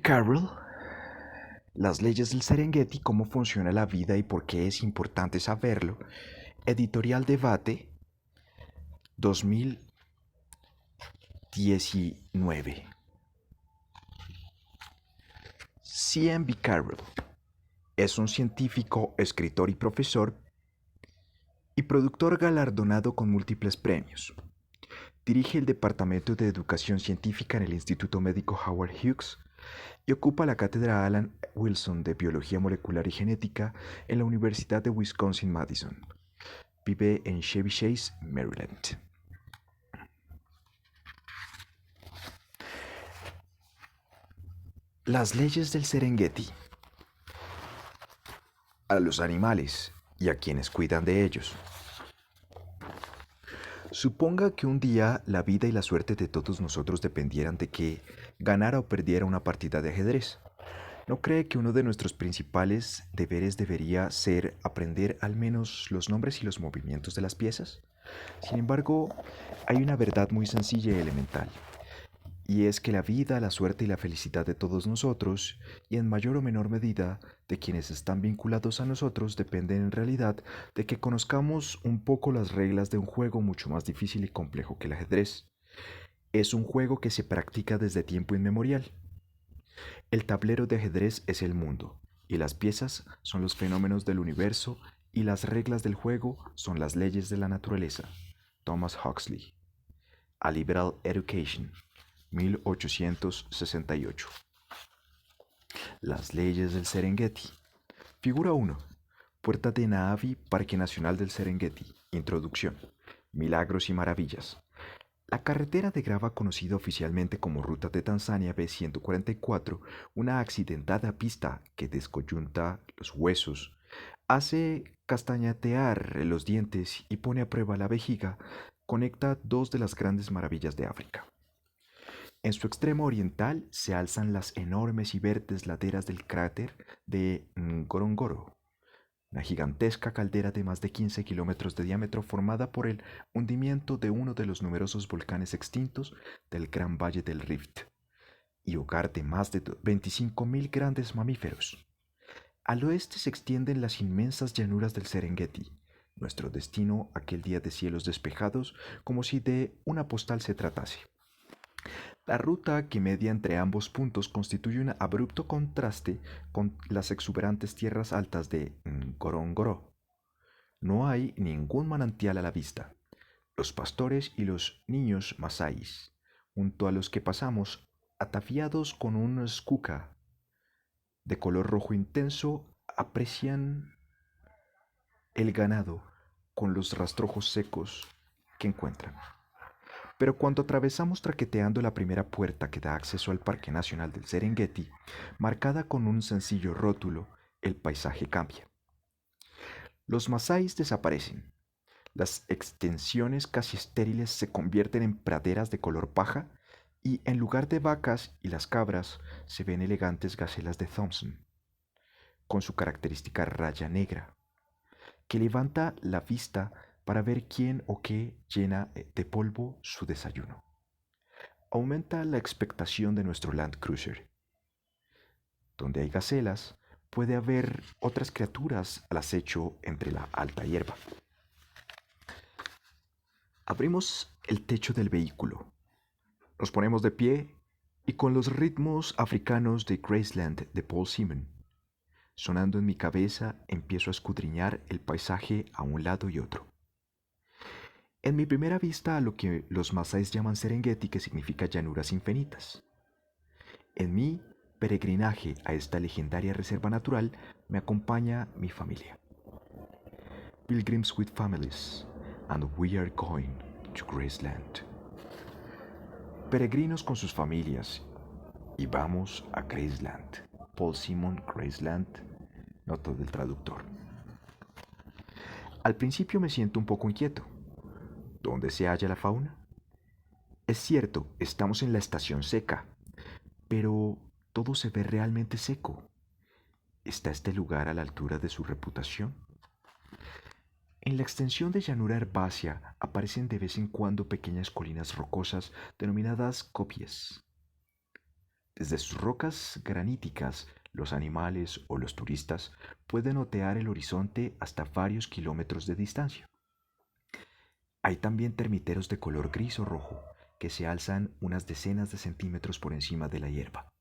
Carroll, Las leyes del Serengeti, cómo funciona la vida y por qué es importante saberlo. Editorial Debate 2019. C.M.B. Carroll es un científico, escritor y profesor y productor galardonado con múltiples premios. Dirige el Departamento de Educación Científica en el Instituto Médico Howard Hughes y ocupa la cátedra Alan Wilson de Biología Molecular y Genética en la Universidad de Wisconsin-Madison. Vive en Chevy Chase, Maryland. Las leyes del Serengeti. A los animales y a quienes cuidan de ellos. Suponga que un día la vida y la suerte de todos nosotros dependieran de que ganara o perdiera una partida de ajedrez. ¿No cree que uno de nuestros principales deberes debería ser aprender al menos los nombres y los movimientos de las piezas? Sin embargo, hay una verdad muy sencilla y elemental, y es que la vida, la suerte y la felicidad de todos nosotros, y en mayor o menor medida de quienes están vinculados a nosotros, dependen en realidad de que conozcamos un poco las reglas de un juego mucho más difícil y complejo que el ajedrez. Es un juego que se practica desde tiempo inmemorial. El tablero de ajedrez es el mundo, y las piezas son los fenómenos del universo, y las reglas del juego son las leyes de la naturaleza. Thomas Huxley. A Liberal Education, 1868. Las leyes del Serengeti. Figura 1. Puerta de Naavi, Parque Nacional del Serengeti. Introducción. Milagros y maravillas. La carretera de grava conocida oficialmente como Ruta de Tanzania B-144, una accidentada pista que descoyunta los huesos, hace castañetear los dientes y pone a prueba la vejiga, conecta dos de las grandes maravillas de África. En su extremo oriental se alzan las enormes y verdes laderas del cráter de Ngorongoro, una gigantesca caldera de más de 15 kilómetros de diámetro formada por el hundimiento de uno de los numerosos volcanes extintos del Gran Valle del Rift y hogar de más de 25.000 grandes mamíferos. Al oeste se extienden las inmensas llanuras del Serengeti, nuestro destino aquel día de cielos despejados como si de una postal se tratase. La ruta que media entre ambos puntos constituye un abrupto contraste con las exuberantes tierras altas de Ngorongoro. No hay ningún manantial a la vista. Los pastores y los niños masáis, junto a los que pasamos, ataviados con un skuka de color rojo intenso, aprecian el ganado con los rastrojos secos que encuentran. Pero cuando atravesamos traqueteando la primera puerta que da acceso al Parque Nacional del Serengeti, marcada con un sencillo rótulo, el paisaje cambia. Los masáis desaparecen. Las extensiones casi estériles se convierten en praderas de color paja y en lugar de vacas y las cabras se ven elegantes gacelas de Thompson, con su característica raya negra, que levanta la vista para ver quién o qué llena de polvo su desayuno. Aumenta la expectación de nuestro Land Cruiser. Donde hay gacelas, puede haber otras criaturas al acecho entre la alta hierba. Abrimos el techo del vehículo, nos ponemos de pie y con los ritmos africanos de Graceland de Paul Simon, sonando en mi cabeza, empiezo a escudriñar el paisaje a un lado y otro. En mi primera vista a lo que los masáis llaman Serengeti, que significa llanuras infinitas. En mi peregrinaje a esta legendaria reserva natural me acompaña mi familia. Pilgrims with families, and we are going to Graceland. Peregrinos con sus familias y vamos a Graceland. Paul Simon, Graceland, nota del traductor. Al principio me siento un poco inquieto. ¿Dónde se halla la fauna? Es cierto, estamos en la estación seca, pero todo se ve realmente seco. ¿Está este lugar a la altura de su reputación? En la extensión de llanura herbácea aparecen de vez en cuando pequeñas colinas rocosas denominadas copies. Desde sus rocas graníticas, los animales o los turistas pueden otear el horizonte hasta varios kilómetros de distancia. Hay también termiteros de color gris o rojo que se alzan unas decenas de centímetros por encima de la hierba.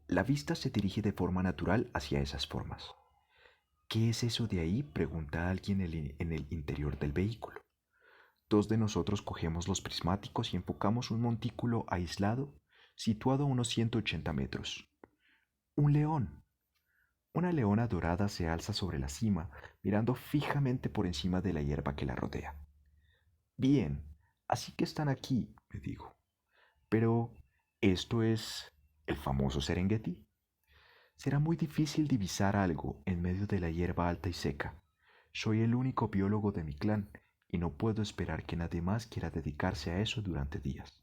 La vista se dirige de forma natural hacia esas formas. ¿Qué es eso de ahí?, pregunta alguien en el interior del vehículo. Dos de nosotros cogemos los prismáticos y enfocamos un montículo aislado situado a unos 180 metros. Un león. Una leona dorada se alza sobre la cima, mirando fijamente por encima de la hierba que la rodea. Bien, así que están aquí, me digo. Pero, ¿esto es el famoso Serengeti? Será muy difícil divisar algo en medio de la hierba alta y seca. Soy el único biólogo de mi clan y no puedo esperar que nadie más quiera dedicarse a eso durante días.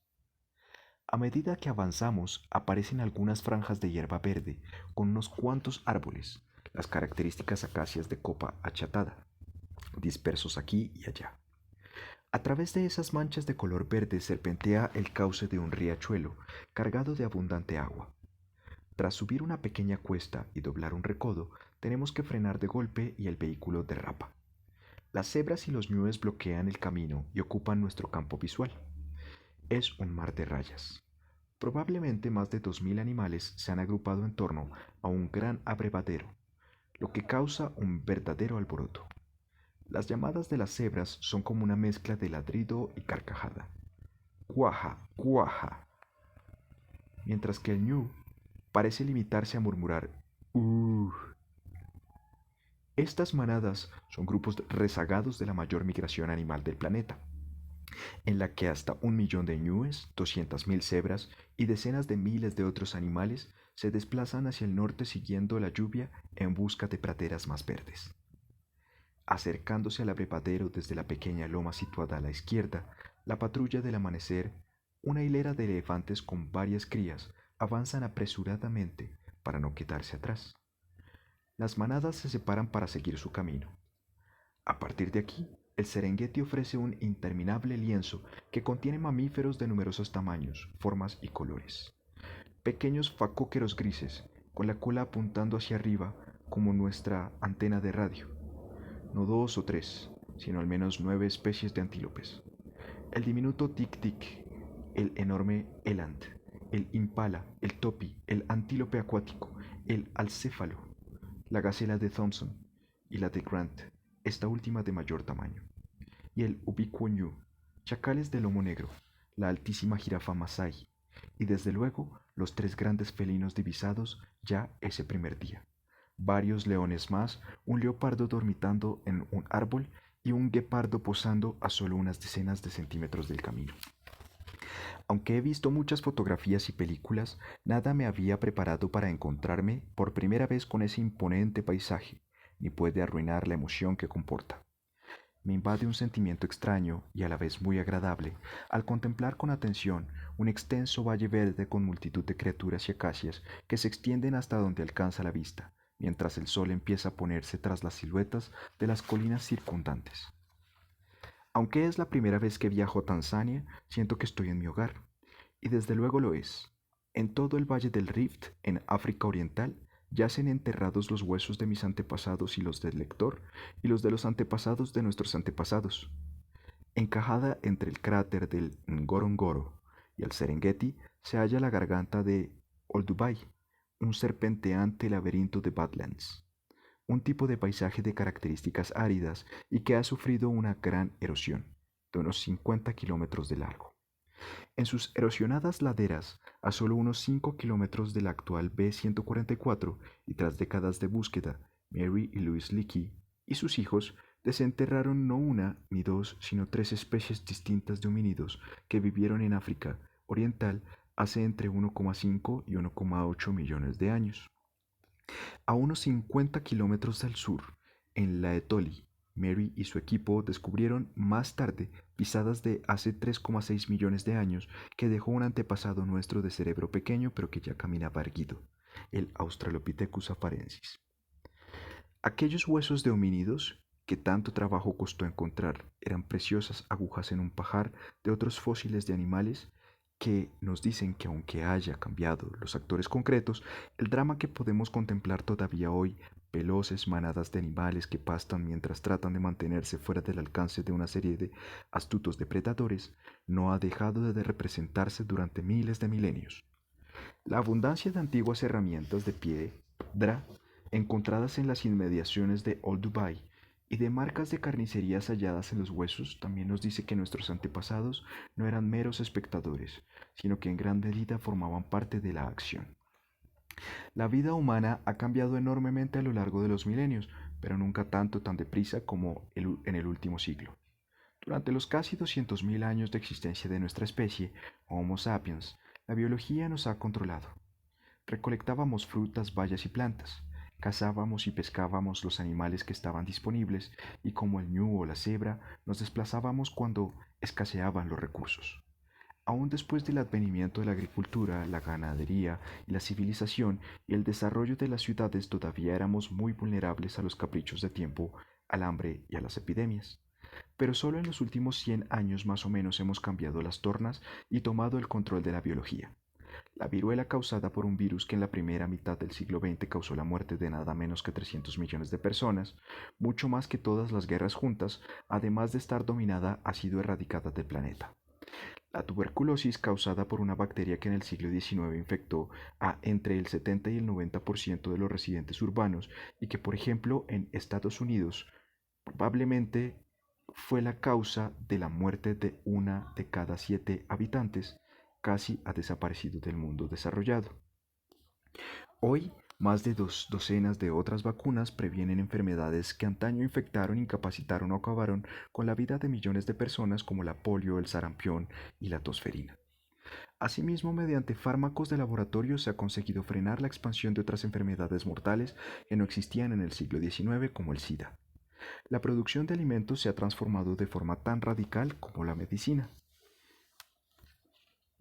A medida que avanzamos, aparecen algunas franjas de hierba verde con unos cuantos árboles, las características acacias de copa achatada, dispersos aquí y allá. A través de esas manchas de color verde serpentea el cauce de un riachuelo cargado de abundante agua. Tras subir una pequeña cuesta y doblar un recodo, tenemos que frenar de golpe y el vehículo derrapa. Las cebras y los ñúes bloquean el camino y ocupan nuestro campo visual. Es un mar de rayas. Probablemente más de 2000 animales se han agrupado en torno a un gran abrevadero, lo que causa un verdadero alboroto. Las llamadas de las cebras son como una mezcla de ladrido y carcajada. Cuaja, cuaja. Mientras que el ñu parece limitarse a murmurar "uh". Estas manadas son grupos rezagados de la mayor migración animal del planeta, en la que hasta 1 millón de ñúes, 200.000 cebras y decenas de miles de otros animales se desplazan hacia el norte siguiendo la lluvia en busca de praderas más verdes. Acercándose al abrevadero desde la pequeña loma situada a la izquierda, la patrulla del amanecer, una hilera de elefantes con varias crías, avanzan apresuradamente para no quedarse atrás. Las manadas se separan para seguir su camino. A partir de aquí, el Serengeti ofrece un interminable lienzo que contiene mamíferos de numerosos tamaños, formas y colores. Pequeños facóqueros grises, con la cola apuntando hacia arriba como nuestra antena de radio. No 2 o 3, sino al menos 9 especies de antílopes. El diminuto tic-tic, el enorme eland, el impala, el topi, el antílope acuático, el alcéfalo, la gacela de Thompson y la de Grant, esta última de mayor tamaño, y el ubicuo ñu, chacales de lomo negro, la altísima jirafa masái, y desde luego los 3 grandes felinos divisados ya ese primer día. Varios leones más, un leopardo dormitando en un árbol y un guepardo posando a solo unas decenas de centímetros del camino. Aunque he visto muchas fotografías y películas, nada me había preparado para encontrarme por primera vez con ese imponente paisaje, ni puede arruinar la emoción que comporta. Me invade un sentimiento extraño y a la vez muy agradable al contemplar con atención un extenso valle verde con multitud de criaturas y acacias que se extienden hasta donde alcanza la vista, mientras el sol empieza a ponerse tras las siluetas de las colinas circundantes. Aunque es la primera vez que viajo a Tanzania, siento que estoy en mi hogar, y desde luego lo es. En todo el Valle del Rift, en África Oriental, yacen enterrados los huesos de mis antepasados y los del lector, y los de los antepasados de nuestros antepasados. Encajada entre el cráter del Ngorongoro y el Serengeti se halla la garganta de Olduvai, un serpenteante laberinto de Badlands, un tipo de paisaje de características áridas y que ha sufrido una gran erosión, de unos 50 kilómetros de largo. En sus erosionadas laderas, a solo unos 5 kilómetros del actual B-144 y tras décadas de búsqueda, Mary y Louis Leakey y sus hijos desenterraron no una ni dos, sino 3 especies distintas de homínidos que vivieron en África Oriental hace entre 1,5 y 1,8 millones de años. A unos 50 kilómetros al sur, en la Etoli, Mary y su equipo descubrieron más tarde pisadas de hace 3,6 millones de años que dejó un antepasado nuestro de cerebro pequeño pero que ya caminaba erguido, el Australopithecus afarensis. Aquellos huesos de homínidos que tanto trabajo costó encontrar eran preciosas agujas en un pajar de otros fósiles de animales que nos dicen que aunque haya cambiado los actores concretos, el drama que podemos contemplar todavía hoy, veloces manadas de animales que pastan mientras tratan de mantenerse fuera del alcance de una serie de astutos depredadores, no ha dejado de representarse durante miles de milenios. La abundancia de antiguas herramientas de piedra encontradas en las inmediaciones de Old Dubai y de marcas de carnicerías halladas en los huesos también nos dice que nuestros antepasados no eran meros espectadores, sino que en gran medida formaban parte de la acción. La vida humana ha cambiado enormemente a lo largo de los milenios, pero nunca tan deprisa como en el último siglo. Durante los casi 200.000 años de existencia de nuestra especie, Homo sapiens, la biología nos ha controlado. Recolectábamos frutas, bayas y plantas, cazábamos y pescábamos los animales que estaban disponibles y como el ñu o la cebra nos desplazábamos cuando escaseaban los recursos. Aún después del advenimiento de la agricultura, la ganadería y la civilización y el desarrollo de las ciudades todavía éramos muy vulnerables a los caprichos de tiempo, al hambre y a las epidemias. Pero solo en los últimos 100 años más o menos hemos cambiado las tornas y tomado el control de la biología. La viruela causada por un virus que en la primera mitad del siglo XX causó la muerte de nada menos que 300 millones de personas, mucho más que todas las guerras juntas, además de estar dominada, ha sido erradicada del planeta. La tuberculosis causada por una bacteria que en el siglo XIX infectó a entre el 70 y el 90% de los residentes urbanos y que, por ejemplo, en Estados Unidos probablemente fue la causa de la muerte de una de cada 7 habitantes, casi ha desaparecido del mundo desarrollado. Hoy, más de 2 docenas de otras vacunas previenen enfermedades que antaño infectaron, incapacitaron o acabaron con la vida de millones de personas como la polio, el sarampión y la tosferina. Asimismo, mediante fármacos de laboratorio se ha conseguido frenar la expansión de otras enfermedades mortales que no existían en el siglo XIX como el SIDA. La producción de alimentos se ha transformado de forma tan radical como la medicina.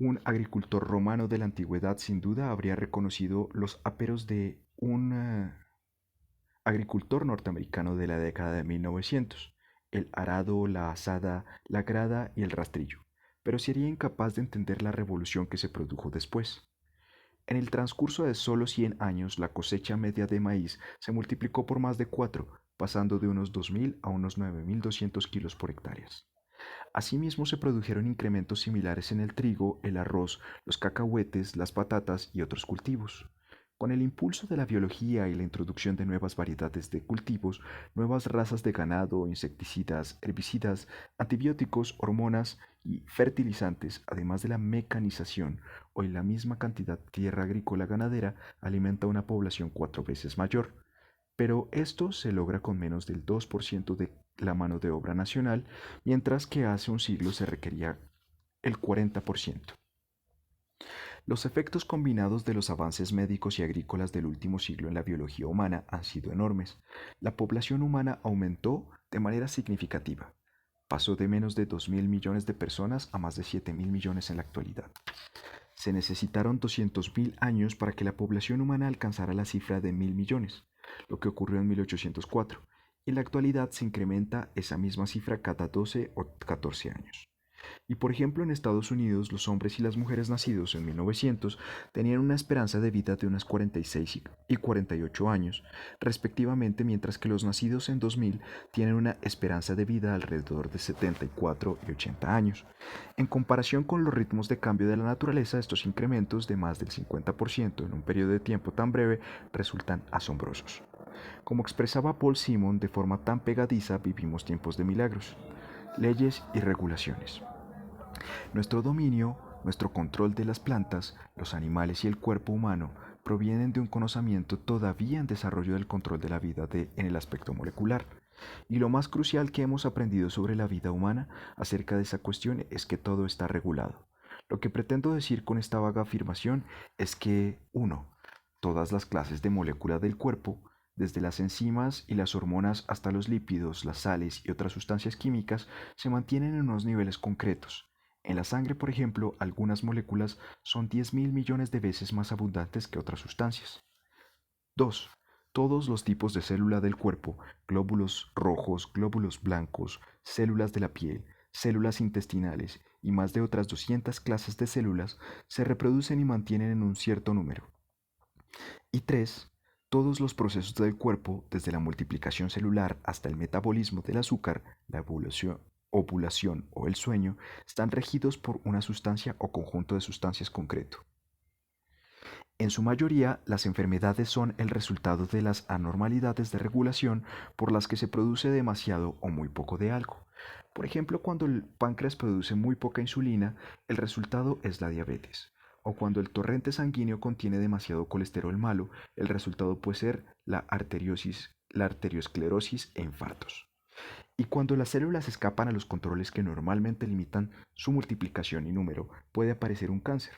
Un agricultor romano de la antigüedad sin duda habría reconocido los aperos de un agricultor norteamericano de la década de 1900, el arado, la azada, la grada y el rastrillo, pero sería incapaz de entender la revolución que se produjo después. En el transcurso de solo 100 años, la cosecha media de maíz se multiplicó por más de 4, pasando de unos 2.000 a unos 9.200 kilos por hectárea. Asimismo, se produjeron incrementos similares en el trigo, el arroz, los cacahuetes, las patatas y otros cultivos. Con el impulso de la biología y la introducción de nuevas variedades de cultivos, nuevas razas de ganado, insecticidas, herbicidas, antibióticos, hormonas y fertilizantes, además de la mecanización, hoy la misma cantidad de tierra agrícola ganadera alimenta una población 4 veces mayor. Pero esto se logra con menos del 2% de la mano de obra nacional, mientras que hace un siglo se requería el 40%. Los efectos combinados de los avances médicos y agrícolas del último siglo en la biología humana han sido enormes. La población humana aumentó de manera significativa. Pasó de menos de 2.000 millones de personas a más de 7.000 millones en la actualidad. Se necesitaron 200.000 años para que la población humana alcanzara la cifra de 1.000 millones, lo que ocurrió en 1804, y en la actualidad se incrementa esa misma cifra cada 12 o 14 años. Y por ejemplo, en Estados Unidos, los hombres y las mujeres nacidos en 1900 tenían una esperanza de vida de unos 46 y 48 años, respectivamente, mientras que los nacidos en 2000 tienen una esperanza de vida alrededor de 74 y 80 años. En comparación con los ritmos de cambio de la naturaleza, estos incrementos de más del 50% en un periodo de tiempo tan breve resultan asombrosos. Como expresaba Paul Simon de forma tan pegadiza, vivimos tiempos de milagros, leyes y regulaciones. Nuestro dominio, nuestro control de las plantas, los animales y el cuerpo humano provienen de un conocimiento todavía en desarrollo del control de la vida en el aspecto molecular. Y lo más crucial que hemos aprendido sobre la vida humana acerca de esa cuestión es que todo está regulado. Lo que pretendo decir con esta vaga afirmación es que, 1. Todas las clases de molécula del cuerpo, desde las enzimas y las hormonas hasta los lípidos, las sales y otras sustancias químicas, se mantienen en unos niveles concretos. En la sangre, por ejemplo, algunas moléculas son 10.000 millones de veces más abundantes que otras sustancias. 2. Todos los tipos de célula del cuerpo, glóbulos rojos, glóbulos blancos, células de la piel, células intestinales y más de otras 200 clases de células se reproducen y mantienen en un cierto número. Y 3. Todos los procesos del cuerpo, desde la multiplicación celular hasta el metabolismo del azúcar, la ovulación o el sueño, están regidos por una sustancia o conjunto de sustancias concreto. En su mayoría, las enfermedades son el resultado de las anormalidades de regulación por las que se produce demasiado o muy poco de algo. Por ejemplo, cuando el páncreas produce muy poca insulina, el resultado es la diabetes. O cuando el torrente sanguíneo contiene demasiado colesterol malo, el resultado puede ser la arteriosclerosis e infartos. Y cuando las células escapan a los controles que normalmente limitan su multiplicación y número, puede aparecer un cáncer.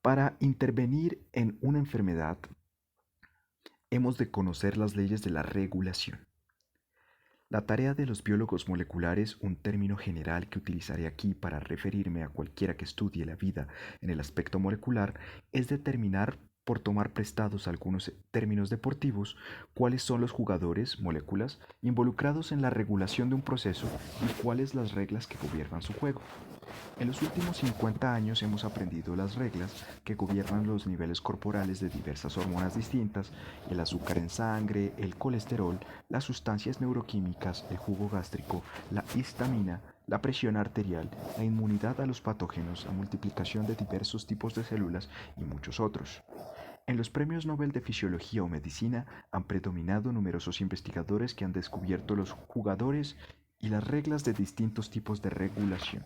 Para intervenir en una enfermedad, hemos de conocer las leyes de la regulación. La tarea de los biólogos moleculares, un término general que utilizaré aquí para referirme a cualquiera que estudie la vida en el aspecto molecular, es determinar, por tomar prestados algunos términos deportivos, cuáles son los jugadores, moléculas, involucrados en la regulación de un proceso y cuáles las reglas que gobiernan su juego. En los últimos 50 años hemos aprendido las reglas que gobiernan los niveles corporales de diversas hormonas distintas, el azúcar en sangre, el colesterol, las sustancias neuroquímicas, el jugo gástrico, la histamina, la presión arterial, la inmunidad a los patógenos, la multiplicación de diversos tipos de células y muchos otros. En los premios Nobel de Fisiología o Medicina han predominado numerosos investigadores que han descubierto los jugadores y las reglas de distintos tipos de regulación.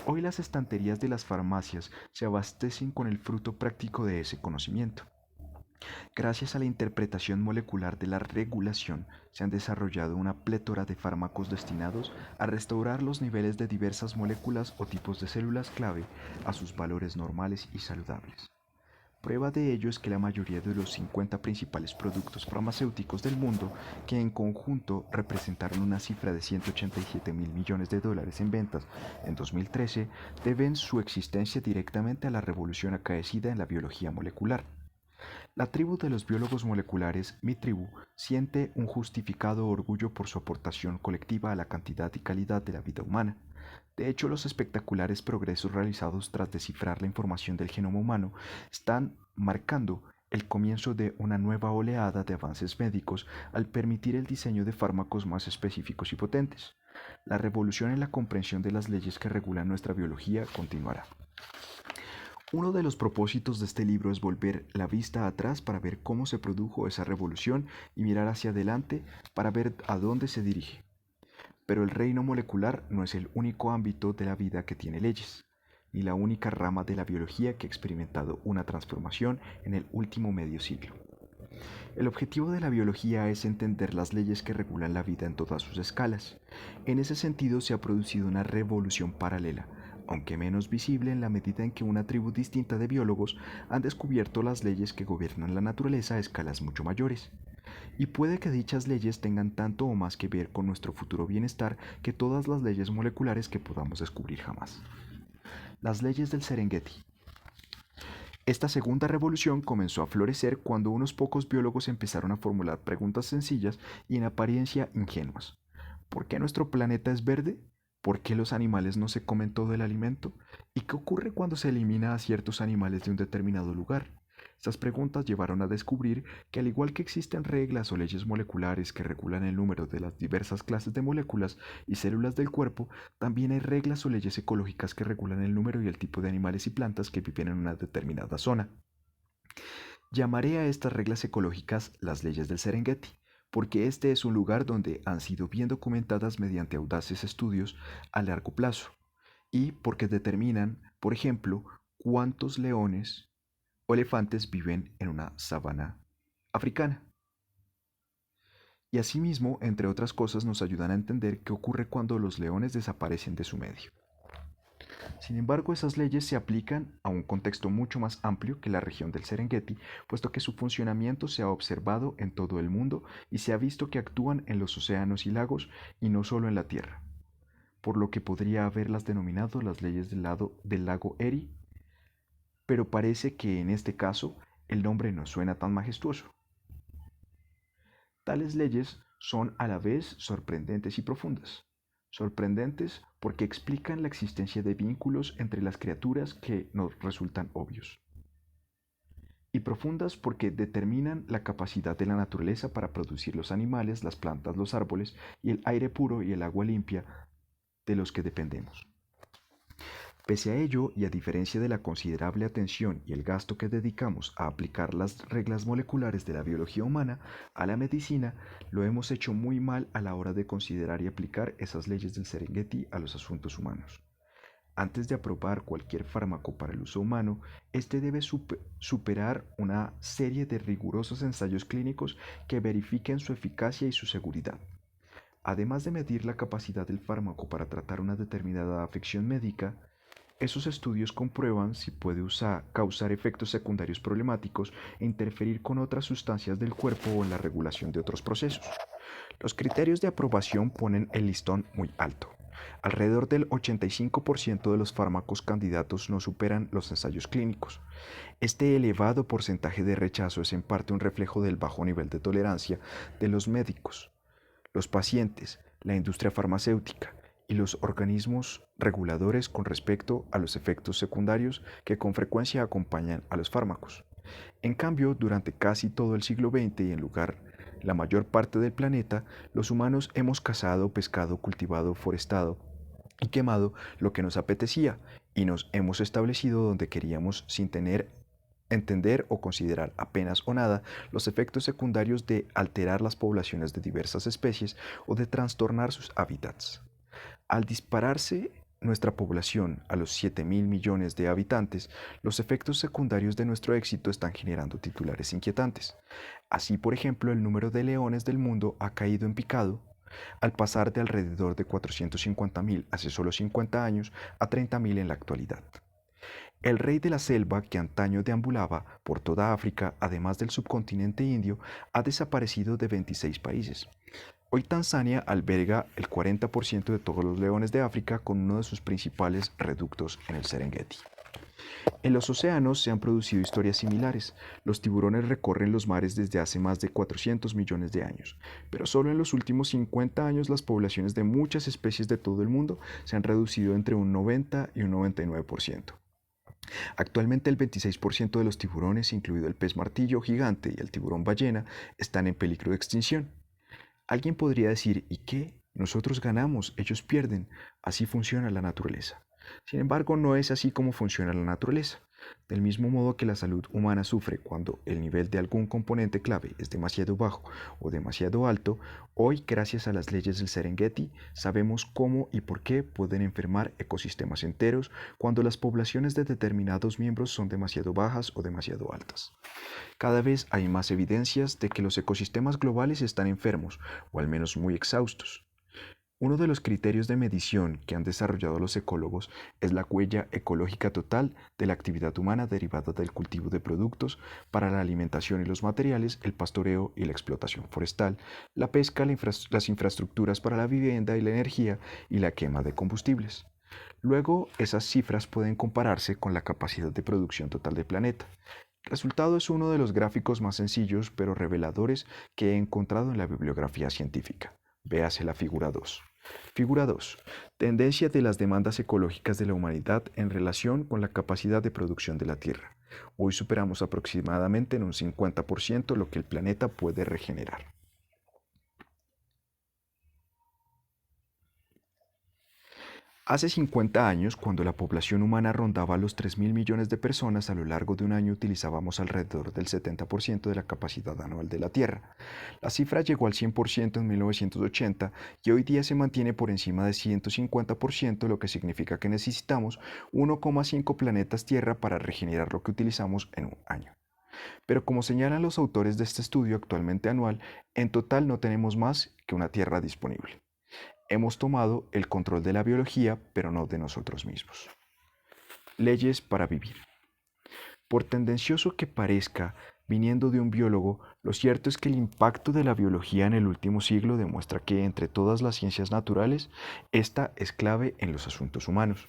Hoy las estanterías de las farmacias se abastecen con el fruto práctico de ese conocimiento. Gracias a la interpretación molecular de la regulación, se han desarrollado una plétora de fármacos destinados a restaurar los niveles de diversas moléculas o tipos de células clave a sus valores normales y saludables. Prueba de ello es que la mayoría de los 50 principales productos farmacéuticos del mundo, que en conjunto representaron una cifra de 187 mil millones de dólares en ventas en 2013, deben su existencia directamente a la revolución acaecida en la biología molecular. La tribu de los biólogos moleculares, mi tribu, siente un justificado orgullo por su aportación colectiva a la cantidad y calidad de la vida humana. De hecho, los espectaculares progresos realizados tras descifrar la información del genoma humano están marcando el comienzo de una nueva oleada de avances médicos al permitir el diseño de fármacos más específicos y potentes. La revolución en la comprensión de las leyes que regulan nuestra biología continuará. Uno de los propósitos de este libro es volver la vista atrás para ver cómo se produjo esa revolución y mirar hacia adelante para ver a dónde se dirige. Pero el reino molecular no es el único ámbito de la vida que tiene leyes, ni la única rama de la biología que ha experimentado una transformación en el último medio siglo. El objetivo de la biología es entender las leyes que regulan la vida en todas sus escalas. En ese sentido se ha producido una revolución paralela, aunque menos visible en la medida en que una tribu distinta de biólogos han descubierto las leyes que gobiernan la naturaleza a escalas mucho mayores. Y puede que dichas leyes tengan tanto o más que ver con nuestro futuro bienestar que todas las leyes moleculares que podamos descubrir jamás. Las leyes del Serengeti. Esta segunda revolución comenzó a florecer cuando unos pocos biólogos empezaron a formular preguntas sencillas y en apariencia ingenuas. ¿Por qué nuestro planeta es verde? ¿Por qué los animales no se comen todo el alimento? ¿Y qué ocurre cuando se elimina a ciertos animales de un determinado lugar? Estas preguntas llevaron a descubrir que al igual que existen reglas o leyes moleculares que regulan el número de las diversas clases de moléculas y células del cuerpo, también hay reglas o leyes ecológicas que regulan el número y el tipo de animales y plantas que viven en una determinada zona. Llamaré a estas reglas ecológicas las leyes del Serengeti, porque este es un lugar donde han sido bien documentadas mediante audaces estudios a largo plazo, y porque determinan, por ejemplo, cuántos leones o elefantes viven en una sabana africana. Y asimismo, entre otras cosas, nos ayudan a entender qué ocurre cuando los leones desaparecen de su medio. Sin embargo, esas leyes se aplican a un contexto mucho más amplio que la región del Serengeti, puesto que su funcionamiento se ha observado en todo el mundo y se ha visto que actúan en los océanos y lagos y no solo en la Tierra, por lo que podría haberlas denominado las leyes del lago Erie, pero parece que en este caso el nombre no suena tan majestuoso. Tales leyes son a la vez sorprendentes y profundas. Sorprendentes porque explican la existencia de vínculos entre las criaturas que nos resultan obvios. Y profundas porque determinan la capacidad de la naturaleza para producir los animales, las plantas, los árboles y el aire puro y el agua limpia de los que dependemos. Pese a ello, y a diferencia de la considerable atención y el gasto que dedicamos a aplicar las reglas moleculares de la biología humana a la medicina, lo hemos hecho muy mal a la hora de considerar y aplicar esas leyes del Serengeti a los asuntos humanos. Antes de aprobar cualquier fármaco para el uso humano, este debe superar una serie de rigurosos ensayos clínicos que verifiquen su eficacia y su seguridad. Además de medir la capacidad del fármaco para tratar una determinada afección médica, esos estudios comprueban si puede causar efectos secundarios problemáticos e interferir con otras sustancias del cuerpo o en la regulación de otros procesos. Los criterios de aprobación ponen el listón muy alto. Alrededor del 85% de los fármacos candidatos no superan los ensayos clínicos. Este elevado porcentaje de rechazo es en parte un reflejo del bajo nivel de tolerancia de los médicos, los pacientes, la industria farmacéutica y los organismos reguladores con respecto a los efectos secundarios que con frecuencia acompañan a los fármacos. En cambio, durante casi todo el siglo XX y en lugar la mayor parte del planeta, los humanos hemos cazado, pescado, cultivado, forestado y quemado lo que nos apetecía y nos hemos establecido donde queríamos sin entender o considerar apenas o nada los efectos secundarios de alterar las poblaciones de diversas especies o de trastornar sus hábitats. Al dispararse nuestra población a los 7.000 millones de habitantes, los efectos secundarios de nuestro éxito están generando titulares inquietantes. Así, por ejemplo, el número de leones del mundo ha caído en picado al pasar de alrededor de 450.000 hace solo 50 años a 30.000 en la actualidad. El rey de la selva, que antaño deambulaba por toda África, además del subcontinente indio, ha desaparecido de 26 países. Hoy Tanzania alberga el 40% de todos los leones de África con uno de sus principales reductos en el Serengeti. En los océanos se han producido historias similares. Los tiburones recorren los mares desde hace más de 400 millones de años, pero solo en los últimos 50 años las poblaciones de muchas especies de todo el mundo se han reducido entre un 90 y un 99%. Actualmente el 26% de los tiburones, incluido el pez martillo gigante y el tiburón ballena, están en peligro de extinción. Alguien podría decir, ¿y qué? Nosotros ganamos, ellos pierden. Así funciona la naturaleza. Sin embargo, no es así como funciona la naturaleza. Del mismo modo que la salud humana sufre cuando el nivel de algún componente clave es demasiado bajo o demasiado alto, hoy, gracias a las leyes del Serengeti, sabemos cómo y por qué pueden enfermar ecosistemas enteros cuando las poblaciones de determinados miembros son demasiado bajas o demasiado altas. Cada vez hay más evidencias de que los ecosistemas globales están enfermos, o al menos muy exhaustos. Uno de los criterios de medición que han desarrollado los ecólogos es la huella ecológica total de la actividad humana derivada del cultivo de productos para la alimentación y los materiales, el pastoreo y la explotación forestal, la pesca, las infraestructuras para la vivienda y la energía y la quema de combustibles. Luego, esas cifras pueden compararse con la capacidad de producción total del planeta. El resultado es uno de los gráficos más sencillos pero reveladores que he encontrado en la bibliografía científica. Véase la figura 2. Figura 2. Tendencia de las demandas ecológicas de la humanidad en relación con la capacidad de producción de la Tierra. Hoy superamos aproximadamente en un 50% lo que el planeta puede regenerar. Hace 50 años, cuando la población humana rondaba los 3.000 millones de personas, a lo largo de un año utilizábamos alrededor del 70% de la capacidad anual de la Tierra. La cifra llegó al 100% en 1980 y hoy día se mantiene por encima de 150%, lo que significa que necesitamos 1,5 planetas Tierra para regenerar lo que utilizamos en un año. Pero como señalan los autores de este estudio actualmente anual, en total no tenemos más que una Tierra disponible. Hemos tomado el control de la biología, pero no de nosotros mismos. Leyes para vivir. Por tendencioso que parezca, viniendo de un biólogo, lo cierto es que el impacto de la biología en el último siglo demuestra que entre todas las ciencias naturales, esta es clave en los asuntos humanos.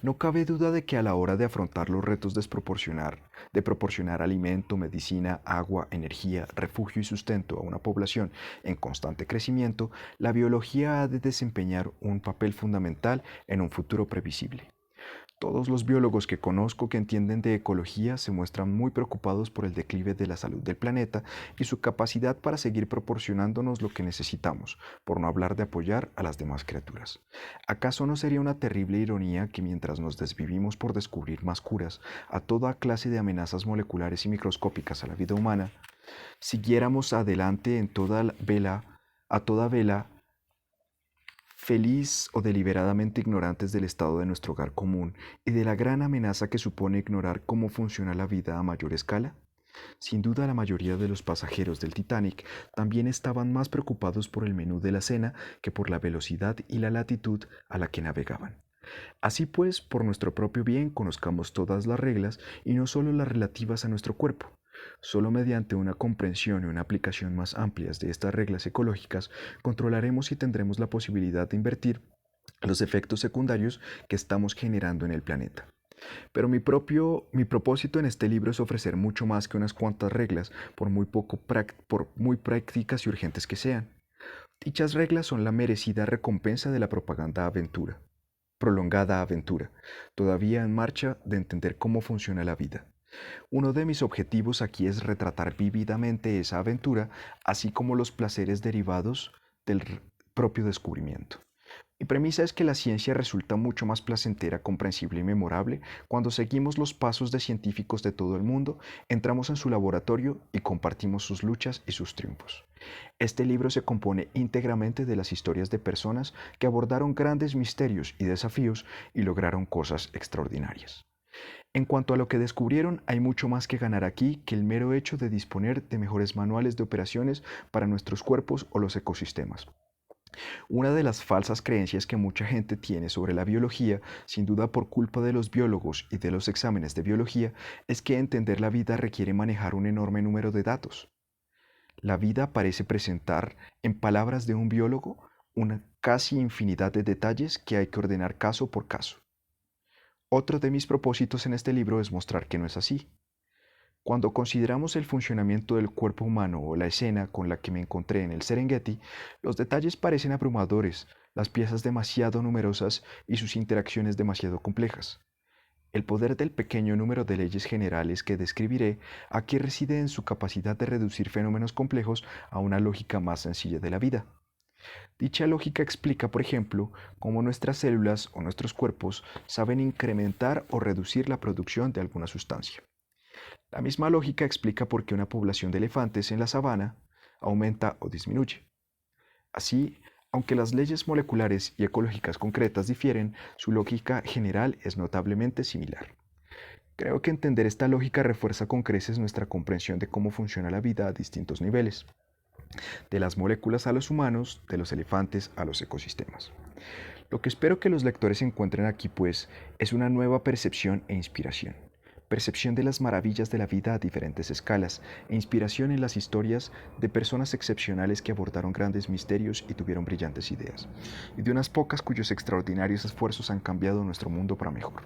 No cabe duda de que a la hora de afrontar los retos de proporcionar alimento, medicina, agua, energía, refugio y sustento a una población en constante crecimiento, la biología ha de desempeñar un papel fundamental en un futuro previsible. Todos los biólogos que conozco que entienden de ecología se muestran muy preocupados por el declive de la salud del planeta y su capacidad para seguir proporcionándonos lo que necesitamos, por no hablar de apoyar a las demás criaturas. ¿Acaso no sería una terrible ironía que mientras nos desvivimos por descubrir más curas a toda clase de amenazas moleculares y microscópicas a la vida humana, siguiéramos adelante a toda vela, feliz o deliberadamente ignorantes del estado de nuestro hogar común y de la gran amenaza que supone ignorar cómo funciona la vida a mayor escala? Sin duda la mayoría de los pasajeros del Titanic también estaban más preocupados por el menú de la cena que por la velocidad y la latitud a la que navegaban. Así pues, por nuestro propio bien, conozcamos todas las reglas y no solo las relativas a nuestro cuerpo. Solo mediante una comprensión y una aplicación más amplias de estas reglas ecológicas, controlaremos y tendremos la posibilidad de invertir los efectos secundarios que estamos generando en el planeta. Pero mi propósito en este libro es ofrecer mucho más que unas cuantas reglas, por muy prácticas y urgentes que sean. Dichas reglas son la merecida recompensa de la prolongada aventura, todavía en marcha de entender cómo funciona la vida. Uno de mis objetivos aquí es retratar vívidamente esa aventura, así como los placeres derivados del propio descubrimiento. Mi premisa es que la ciencia resulta mucho más placentera, comprensible y memorable cuando seguimos los pasos de científicos de todo el mundo, entramos en su laboratorio y compartimos sus luchas y sus triunfos. Este libro se compone íntegramente de las historias de personas que abordaron grandes misterios y desafíos y lograron cosas extraordinarias. En cuanto a lo que descubrieron, hay mucho más que ganar aquí que el mero hecho de disponer de mejores manuales de operaciones para nuestros cuerpos o los ecosistemas. Una de las falsas creencias que mucha gente tiene sobre la biología, sin duda por culpa de los biólogos y de los exámenes de biología, es que entender la vida requiere manejar un enorme número de datos. La vida parece presentar, en palabras de un biólogo, una casi infinidad de detalles que hay que ordenar caso por caso. Otro de mis propósitos en este libro es mostrar que no es así. Cuando consideramos el funcionamiento del cuerpo humano o la escena con la que me encontré en el Serengeti, los detalles parecen abrumadores, las piezas demasiado numerosas y sus interacciones demasiado complejas. El poder del pequeño número de leyes generales que describiré aquí reside en su capacidad de reducir fenómenos complejos a una lógica más sencilla de la vida. Dicha lógica explica, por ejemplo, cómo nuestras células o nuestros cuerpos saben incrementar o reducir la producción de alguna sustancia. La misma lógica explica por qué una población de elefantes en la sabana aumenta o disminuye. Así, aunque las leyes moleculares y ecológicas concretas difieren, su lógica general es notablemente similar. Creo que entender esta lógica refuerza con creces nuestra comprensión de cómo funciona la vida a distintos niveles, de las moléculas a los humanos, de los elefantes a los ecosistemas. Lo que espero que los lectores encuentren aquí, pues, es una nueva percepción e inspiración. Percepción de las maravillas de la vida a diferentes escalas e inspiración en las historias de personas excepcionales que abordaron grandes misterios y tuvieron brillantes ideas, y de unas pocas cuyos extraordinarios esfuerzos han cambiado nuestro mundo para mejor.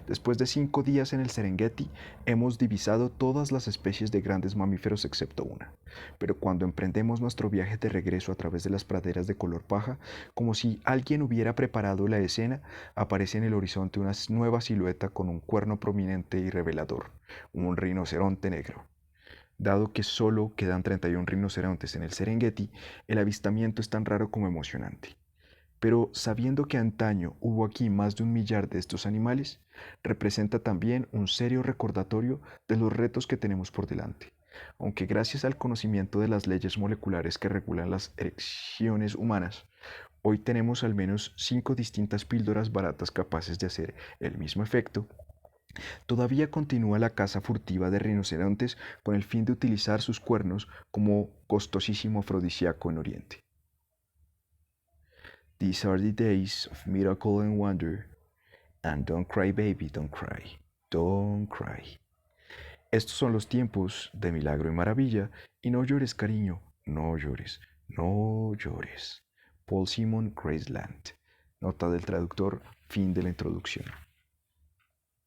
Después de 5 días en el Serengeti, hemos divisado todas las especies de grandes mamíferos excepto una. Pero cuando emprendemos nuestro viaje de regreso a través de las praderas de color paja, como si alguien hubiera preparado la escena, aparece en el horizonte una nueva silueta con un cuerno prominente y revelador, un rinoceronte negro. Dado que solo quedan 31 rinocerontes en el Serengeti, el avistamiento es tan raro como emocionante. Pero sabiendo que antaño hubo aquí más de 1 millar de estos animales, representa también un serio recordatorio de los retos que tenemos por delante. Aunque gracias al conocimiento de las leyes moleculares que regulan las erecciones humanas, hoy tenemos al menos 5 distintas píldoras baratas capaces de hacer el mismo efecto, todavía continúa la caza furtiva de rinocerontes con el fin de utilizar sus cuernos como costosísimo afrodisíaco en Oriente. These are the days of miracle and wonder. And don't cry, baby, don't cry. Don't cry. Estos son los tiempos de milagro y maravilla, y no llores, cariño, no llores, no llores. Paul Simon Graceland. Nota del traductor Fin de la introducción.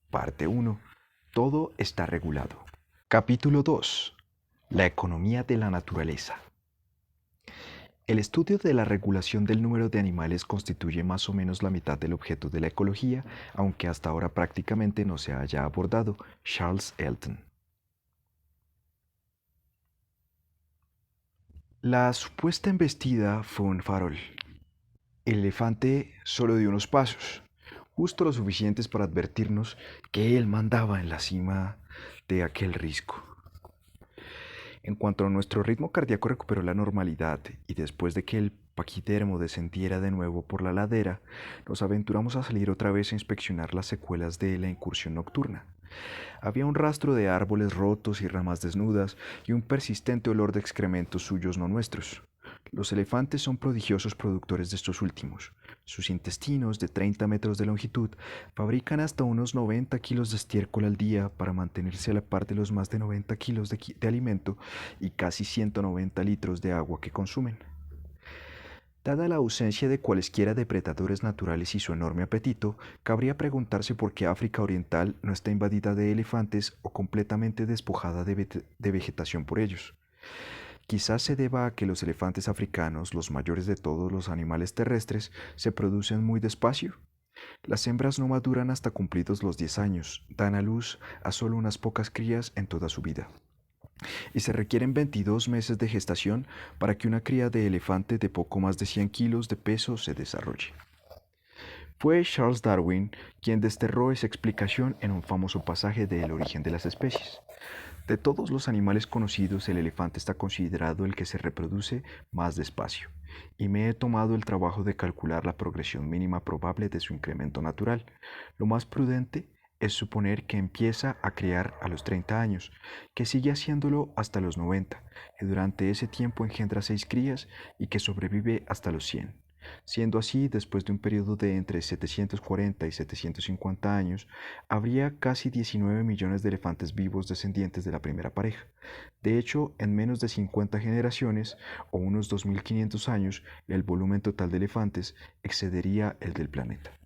Parte 1. Todo está regulado. Capítulo 2. La economía de la naturaleza. El estudio de la regulación del número de animales constituye más o menos la mitad del objeto de la ecología, aunque hasta ahora prácticamente no se haya abordado. Charles Elton. La supuesta embestida fue un farol. El elefante solo dio unos pasos, justo lo suficientes para advertirnos que él mandaba en la cima de aquel risco. En cuanto a nuestro ritmo cardíaco recuperó la normalidad y después de que el paquidermo descendiera de nuevo por la ladera, nos aventuramos a salir otra vez a inspeccionar las secuelas de la incursión nocturna. Había un rastro de árboles rotos y ramas desnudas y un persistente olor de excrementos suyos no nuestros. Los elefantes son prodigiosos productores de estos últimos. Sus intestinos, de 30 metros de longitud, fabrican hasta unos 90 kilos de estiércol al día para mantenerse a la par de los más de 90 kilos de alimento y casi 190 litros de agua que consumen. Dada la ausencia de cualesquiera depredadores naturales y su enorme apetito, cabría preguntarse por qué África Oriental no está invadida de elefantes o completamente despojada de vegetación por ellos. Quizás se deba a que los elefantes africanos, los mayores de todos los animales terrestres, se producen muy despacio. Las hembras no maduran hasta cumplidos los 10 años, dan a luz a solo unas pocas crías en toda su vida. Y se requieren 22 meses de gestación para que una cría de elefante de poco más de 100 kilos de peso se desarrolle. Fue Charles Darwin quien desterró esa explicación en un famoso pasaje de El origen de las especies. De todos los animales conocidos, el elefante está considerado el que se reproduce más despacio, y me he tomado el trabajo de calcular la progresión mínima probable de su incremento natural. Lo más prudente es suponer que empieza a criar a los 30 años, que sigue haciéndolo hasta los 90, que durante ese tiempo engendra 6 crías y que sobrevive hasta los 100. Siendo así, después de un periodo de entre 740 y 750 años, habría casi 19 millones de elefantes vivos descendientes de la primera pareja. De hecho, en menos de 50 generaciones, o unos 2500 años, el volumen total de elefantes excedería el del planeta.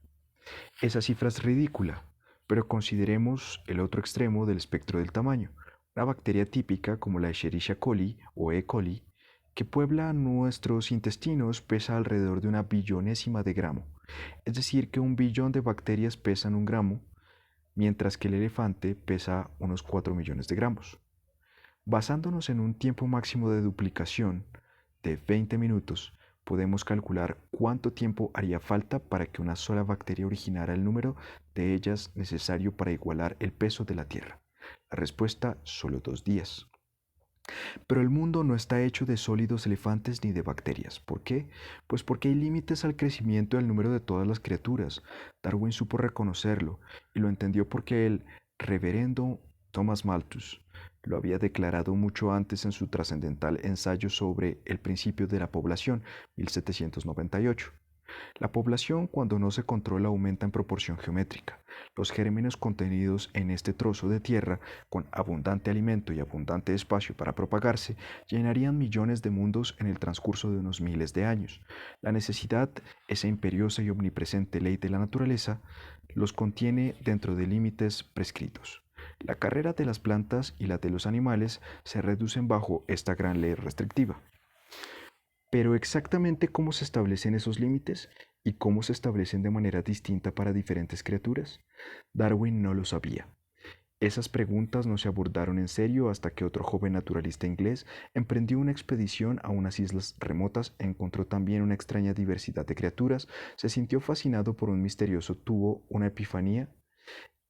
Esa cifra es ridícula, pero consideremos el otro extremo del espectro del tamaño. Una bacteria típica como la Escherichia coli o E. coli que puebla nuestros intestinos pesa alrededor de una billonésima de gramo, es decir, que 1 billón de bacterias pesan 1 gramo, mientras que el elefante pesa unos 4 millones de gramos. Basándonos en un tiempo máximo de duplicación de 20 minutos, podemos calcular cuánto tiempo haría falta para que una sola bacteria originara el número de ellas necesario para igualar el peso de la Tierra. La respuesta, solo 2 días. Pero el mundo no está hecho de sólidos elefantes ni de bacterias. ¿Por qué? Pues porque hay límites al crecimiento del número de todas las criaturas. Darwin supo reconocerlo y lo entendió porque el reverendo Thomas Malthus lo había declarado mucho antes en su trascendental ensayo sobre el principio de la población, 1798. La población, cuando no se controla, aumenta en proporción geométrica. Los gérmenes contenidos en este trozo de tierra, con abundante alimento y abundante espacio para propagarse, llenarían millones de mundos en el transcurso de unos miles de años. La necesidad, esa imperiosa y omnipresente ley de la naturaleza, los contiene dentro de límites prescritos. La carrera de las plantas y la de los animales se reducen bajo esta gran ley restrictiva. Pero exactamente cómo se establecen esos límites y cómo se establecen de manera distinta para diferentes criaturas, Darwin no lo sabía. Esas preguntas no se abordaron en serio hasta que otro joven naturalista inglés emprendió una expedición a unas islas remotas, encontró también una extraña diversidad de criaturas, se sintió fascinado por un misterioso, tuvo una epifanía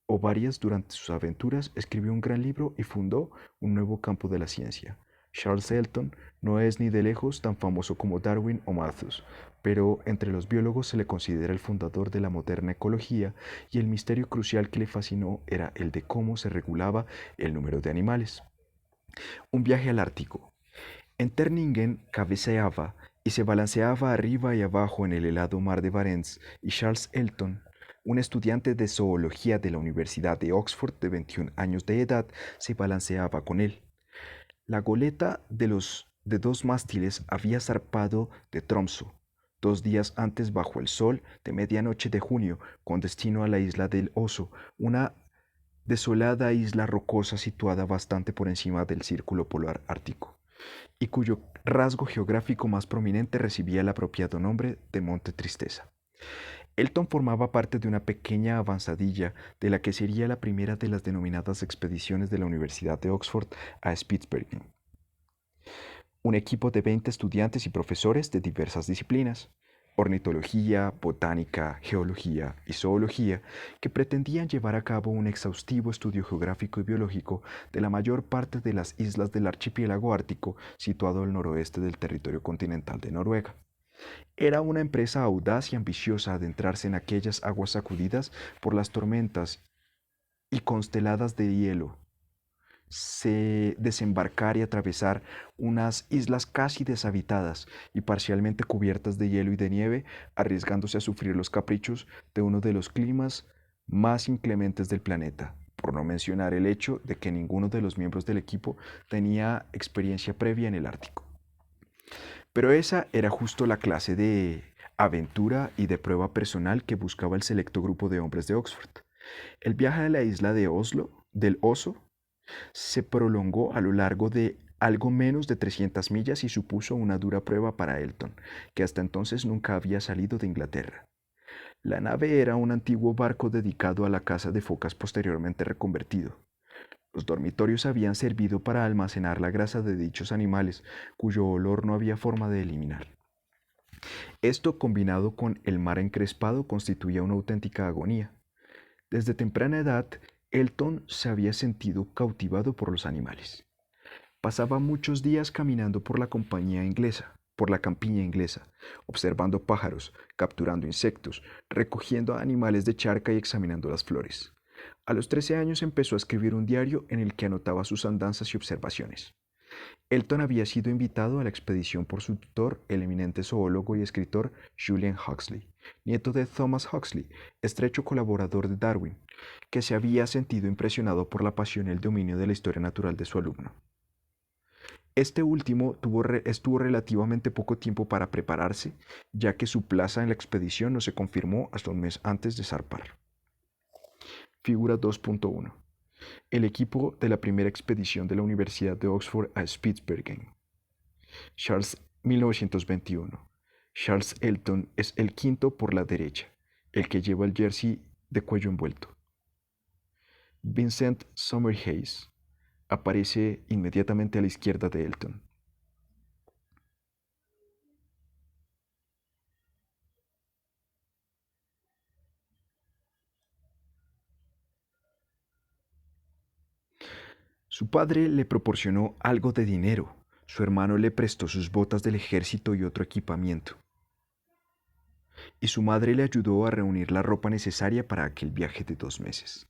o varias durante sus aventuras, escribió un gran libro y fundó un nuevo campo de la ciencia. Charles Elton no es ni de lejos tan famoso como Darwin o Malthus, pero entre los biólogos se le considera el fundador de la moderna ecología y el misterio crucial que le fascinó era el de cómo se regulaba el número de animales. Un viaje al Ártico. Enterningen cabeceaba y se balanceaba arriba y abajo en el helado mar de Barents y Charles Elton, un estudiante de zoología de la Universidad de Oxford de 21 años de edad, se balanceaba con él. La goleta de 2 mástiles había zarpado de Tromsø, 2 días antes bajo el sol de medianoche de junio, con destino a la isla del Oso, una desolada isla rocosa situada bastante por encima del círculo polar ártico, y cuyo rasgo geográfico más prominente recibía el apropiado nombre de Monte Tristeza. Elton formaba parte de una pequeña avanzadilla de la que sería la primera de las denominadas expediciones de la Universidad de Oxford a Spitsbergen, un equipo de 20 estudiantes y profesores de diversas disciplinas, ornitología, botánica, geología y zoología, que pretendían llevar a cabo un exhaustivo estudio geográfico y biológico de la mayor parte de las islas del archipiélago ártico situado al noroeste del territorio continental de Noruega. Era una empresa audaz y ambiciosa adentrarse en aquellas aguas sacudidas por las tormentas y consteladas de hielo, desembarcar y atravesar unas islas casi deshabitadas y parcialmente cubiertas de hielo y de nieve, arriesgándose a sufrir los caprichos de uno de los climas más inclementes del planeta, por no mencionar el hecho de que ninguno de los miembros del equipo tenía experiencia previa en el Ártico. Pero esa era justo la clase de aventura y de prueba personal que buscaba el selecto grupo de hombres de Oxford. El viaje a la isla de Oslo, del Oso, se prolongó a lo largo de algo menos de 300 millas y supuso una dura prueba para Elton, que hasta entonces nunca había salido de Inglaterra. La nave era un antiguo barco dedicado a la caza de focas posteriormente reconvertido. Los dormitorios habían servido para almacenar la grasa de dichos animales, cuyo olor no había forma de eliminar. Esto, combinado con el mar encrespado, constituía una auténtica agonía. Desde temprana edad, Elton se había sentido cautivado por los animales. Pasaba muchos días caminando por la campiña inglesa, observando pájaros, capturando insectos, recogiendo animales de charca y examinando las flores. A los 13 años empezó a escribir un diario en el que anotaba sus andanzas y observaciones. Elton había sido invitado a la expedición por su tutor, el eminente zoólogo y escritor Julian Huxley, nieto de Thomas Huxley, estrecho colaborador de Darwin, que se había sentido impresionado por la pasión y el dominio de la historia natural de su alumno. Este último estuvo relativamente poco tiempo para prepararse, ya que su plaza en la expedición no se confirmó hasta un mes antes de zarpar. Figura 2.1. El equipo de la primera expedición de la Universidad de Oxford a Spitsbergen. Charles 1921. Charles Elton es el quinto por la derecha, el que lleva el jersey de cuello envuelto. Vincent Summerhays aparece inmediatamente a la izquierda de Elton. Su padre le proporcionó algo de dinero, su hermano le prestó sus botas del ejército y otro equipamiento, y su madre le ayudó a reunir la ropa necesaria para aquel viaje de 2 meses.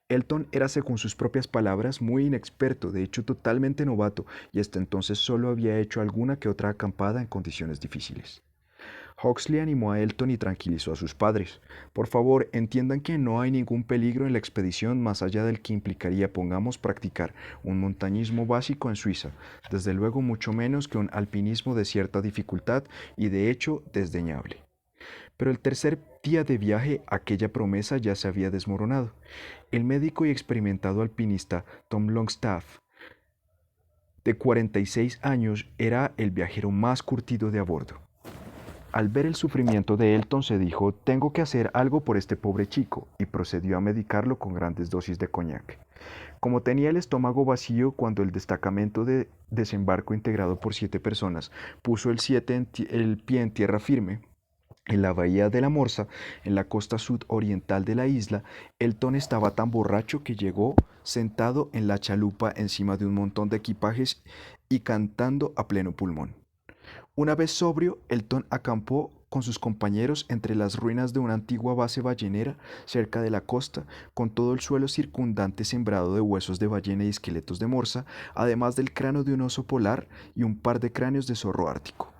Elton era, según sus propias palabras, muy inexperto, de hecho totalmente novato, y hasta entonces solo había hecho alguna que otra acampada en condiciones difíciles. Huxley animó a Elton y tranquilizó a sus padres. Por favor, entiendan que no hay ningún peligro en la expedición más allá del que implicaría, pongamos, practicar un montañismo básico en Suiza, desde luego mucho menos que un alpinismo de cierta dificultad y de hecho desdeñable. Pero el tercer día de viaje aquella promesa ya se había desmoronado. El médico y experimentado alpinista Tom Longstaff, de 46 años, era el viajero más curtido de a bordo. Al ver el sufrimiento de Elton se dijo, tengo que hacer algo por este pobre chico, y procedió a medicarlo con grandes dosis de coñac. Como tenía el estómago vacío cuando el destacamento de desembarco integrado por 7 personas puso el pie en tierra firme, en la bahía de la Morsa, en la costa sudoriental de la isla, Elton estaba tan borracho que llegó sentado en la chalupa encima de un montón de equipajes y cantando a pleno pulmón. Una vez sobrio, Elton acampó con sus compañeros entre las ruinas de una antigua base ballenera cerca de la costa, con todo el suelo circundante sembrado de huesos de ballena y esqueletos de morsa, además del cráneo de un oso polar y un par de cráneos de zorro ártico.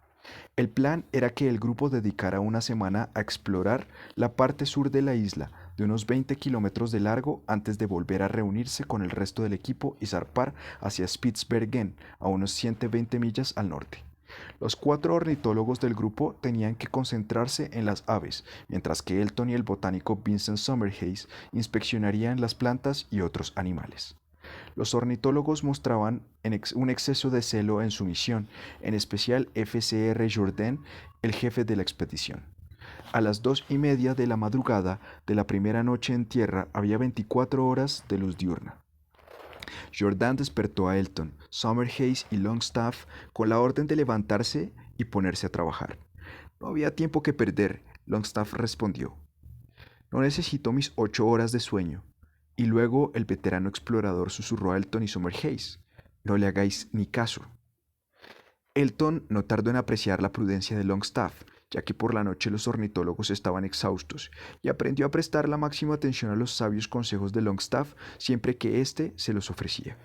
El plan era que el grupo dedicara una semana a explorar la parte sur de la isla, de unos 20 kilómetros de largo, antes de volver a reunirse con el resto del equipo y zarpar hacia Spitsbergen, a unos 120 millas al norte. Los 4 ornitólogos del grupo tenían que concentrarse en las aves, mientras que Elton y el botánico Vincent Summerhays inspeccionarían las plantas y otros animales. Los ornitólogos mostraban un exceso de celo en su misión, en especial FCR Jourdain, el jefe de la expedición. A las 2:30 de la madrugada de la primera noche en tierra había 24 horas de luz diurna. Jourdain despertó a Elton, Summerhays y Longstaff con la orden de levantarse y ponerse a trabajar. No había tiempo que perder, Longstaff respondió. No necesito mis 8 horas de sueño. Y luego el veterano explorador susurró a Elton y Summerhays. No le hagáis ni caso. Elton no tardó en apreciar la prudencia de Longstaff, ya que por la noche los ornitólogos estaban exhaustos, y aprendió a prestar la máxima atención a los sabios consejos de Longstaff siempre que éste se los ofrecía.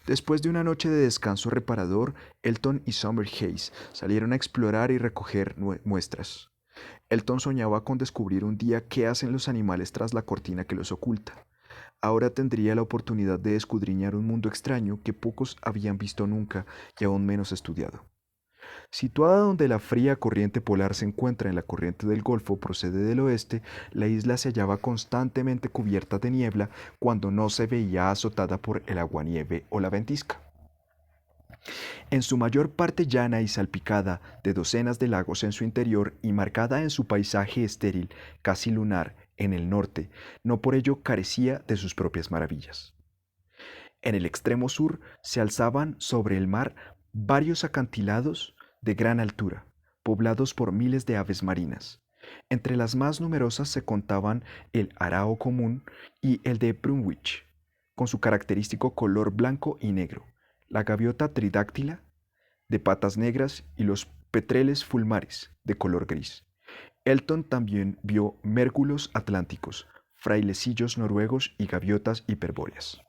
Después de una noche de descanso reparador, Elton y Summerhays salieron a explorar y recoger muestras. Elton soñaba con descubrir un día qué hacen los animales tras la cortina que los oculta. Ahora tendría la oportunidad de escudriñar un mundo extraño que pocos habían visto nunca y aún menos estudiado. Situada donde la fría corriente polar se encuentra en la corriente del Golfo procede del oeste, la isla se hallaba constantemente cubierta de niebla cuando no se veía azotada por el aguanieve o la ventisca. En su mayor parte llana y salpicada de docenas de lagos en su interior y marcada en su paisaje estéril, casi lunar, en el norte, no por ello carecía de sus propias maravillas. En el extremo sur se alzaban sobre el mar varios acantilados de gran altura, poblados por miles de aves marinas. Entre las más numerosas se contaban el arao común y el de Brunwich, con su característico color blanco y negro, la gaviota tridáctila, de patas negras, y los petreles fulmares, de color gris. Elton también vio mérgulos atlánticos, frailecillos noruegos y gaviotas hiperbóreas.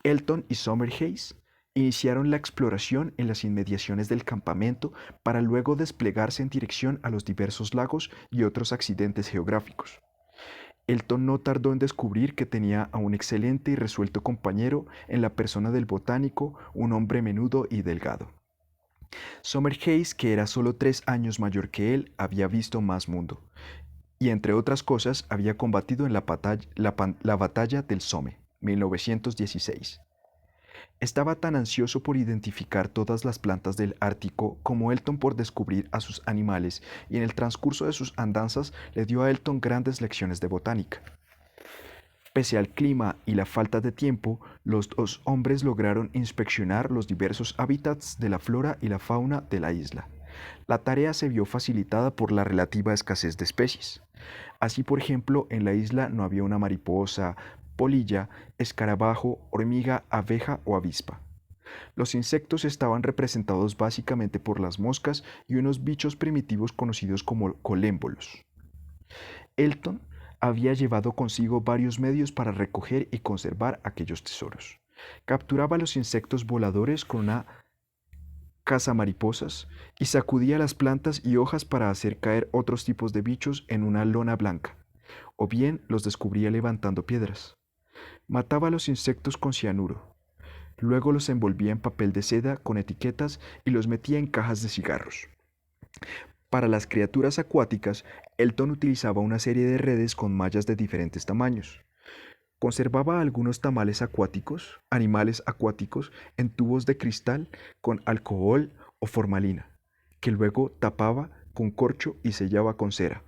Elton y Summerhays iniciaron la exploración en las inmediaciones del campamento para luego desplegarse en dirección a los diversos lagos y otros accidentes geográficos. Elton no tardó en descubrir que tenía a un excelente y resuelto compañero en la persona del botánico, un hombre menudo y delgado. Summerhays, que era solo 3 años mayor que él, había visto más mundo, y entre otras cosas había combatido en la batalla del Somme, 1916. Estaba tan ansioso por identificar todas las plantas del Ártico como Elton por descubrir a sus animales, y en el transcurso de sus andanzas le dio a Elton grandes lecciones de botánica. Pese al clima y la falta de tiempo, los dos hombres lograron inspeccionar los diversos hábitats de la flora y la fauna de la isla. La tarea se vio facilitada por la relativa escasez de especies. Así, por ejemplo, en la isla no había una mariposa, polilla, escarabajo, hormiga, abeja o avispa. Los insectos estaban representados básicamente por las moscas y unos bichos primitivos conocidos como colémbolos. Elton había llevado consigo varios medios para recoger y conservar aquellos tesoros. Capturaba los insectos voladores con una cazamariposas y sacudía las plantas y hojas para hacer caer otros tipos de bichos en una lona blanca, o bien los descubría levantando piedras. Mataba a los insectos con cianuro. Luego los envolvía en papel de seda con etiquetas y los metía en cajas de cigarros. Para las criaturas acuáticas, Elton utilizaba una serie de redes con mallas de diferentes tamaños. Conservaba algunos animales acuáticos, en tubos de cristal con alcohol o formalina, que luego tapaba con corcho y sellaba con cera.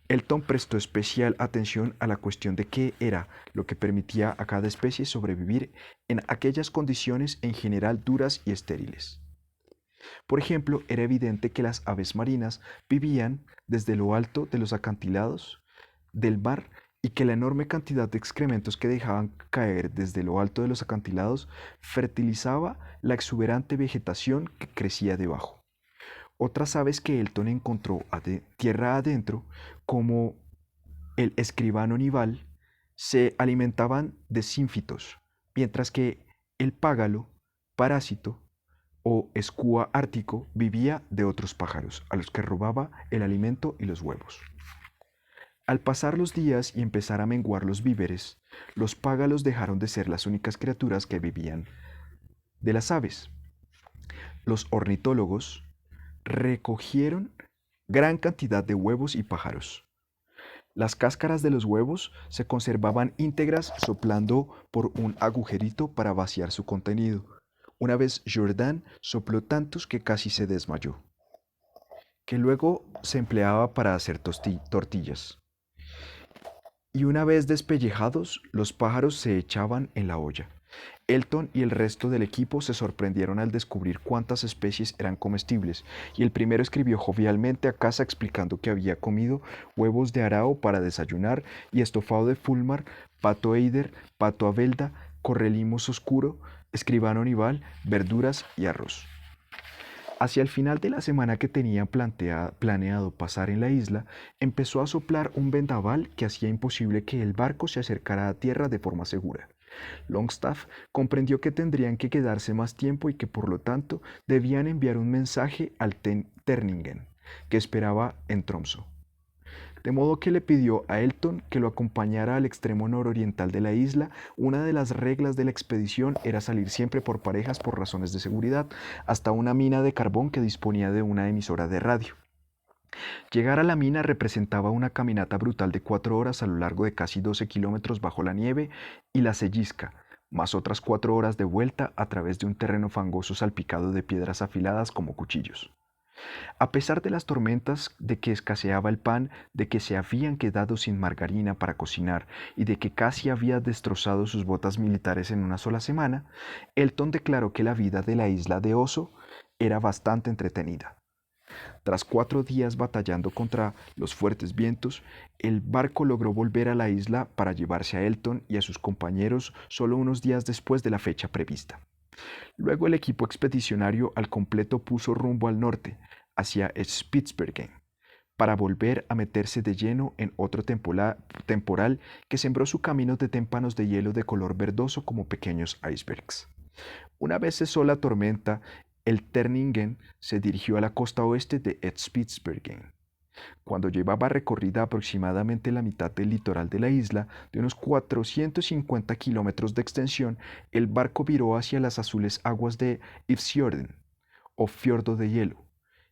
Elton prestó especial atención a la cuestión de qué era lo que permitía a cada especie sobrevivir en aquellas condiciones en general duras y estériles. Por ejemplo, era evidente que las aves marinas vivían desde lo alto de los acantilados del mar y que la enorme cantidad de excrementos que dejaban caer desde lo alto de los acantilados fertilizaba la exuberante vegetación que crecía debajo. Otras aves que Elton encontró tierra adentro, como el escribano nival, se alimentaban de sínfitos, mientras que el págalo, parásito, o escúa ártico, vivía de otros pájaros, a los que robaba el alimento y los huevos. Al pasar los días y empezar a menguar los víveres, los págalos dejaron de ser las únicas criaturas que vivían de las aves. los ornitólogos recogieron gran cantidad de huevos y pájaros. Las cáscaras de los huevos se conservaban íntegras soplando por un agujerito para vaciar su contenido. Una vez Jourdain sopló tantos que casi se desmayó, que luego se empleaba para hacer tortillas. Y una vez despellejados, los pájaros se echaban en la olla. Elton y el resto del equipo se sorprendieron al descubrir cuántas especies eran comestibles, y el primero escribió jovialmente a casa explicando que había comido huevos de arao para desayunar y estofado de fulmar, pato eider, pato abelda, correlimos oscuro, escribano nival, verduras y arroz. Hacia el final de la semana que tenían planeado pasar en la isla, empezó a soplar un vendaval que hacía imposible que el barco se acercara a tierra de forma segura. Longstaff comprendió que tendrían que quedarse más tiempo y que por lo tanto debían enviar un mensaje al Terningen, que esperaba en Tromsø. De modo que le pidió a Elton que lo acompañara al extremo nororiental de la isla. Una de las reglas de la expedición era salir siempre por parejas por razones de seguridad, hasta una mina de carbón que disponía de una emisora de radio. Llegar a la mina representaba una caminata brutal de 4 horas a lo largo de casi 12 kilómetros bajo la nieve y la sellisca, más otras 4 horas de vuelta a través de un terreno fangoso salpicado de piedras afiladas como cuchillos. A pesar de las tormentas, de que escaseaba el pan, de que se habían quedado sin margarina para cocinar y de que casi había destrozado sus botas militares en una sola semana, Elton declaró que la vida de la isla de Oso era bastante entretenida. Tras 4 días batallando contra los fuertes vientos, el barco logró volver a la isla para llevarse a Elton y a sus compañeros solo unos días después de la fecha prevista. Luego el equipo expedicionario al completo puso rumbo al norte, hacia Spitsbergen, para volver a meterse de lleno en otro temporal que sembró su camino de témpanos de hielo de color verdoso como pequeños icebergs. Una vez cesó la tormenta, el Terningen se dirigió a la costa oeste de Spitsbergen. Cuando llevaba recorrida aproximadamente la mitad del litoral de la isla, de unos 450 kilómetros de extensión, el barco viró hacia las azules aguas de Ifsfjorden, o fiordo de hielo,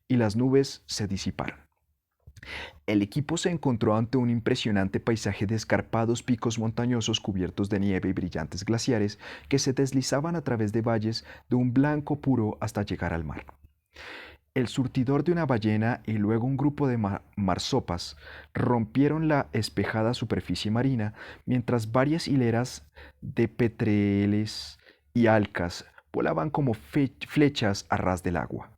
y las nubes se disiparon. El equipo se encontró ante un impresionante paisaje de escarpados picos montañosos cubiertos de nieve y brillantes glaciares que se deslizaban a través de valles de un blanco puro hasta llegar al mar. El surtidor de una ballena y luego un grupo de marsopas rompieron la espejada superficie marina, mientras varias hileras de petreles y alcas volaban como flechas a ras del agua.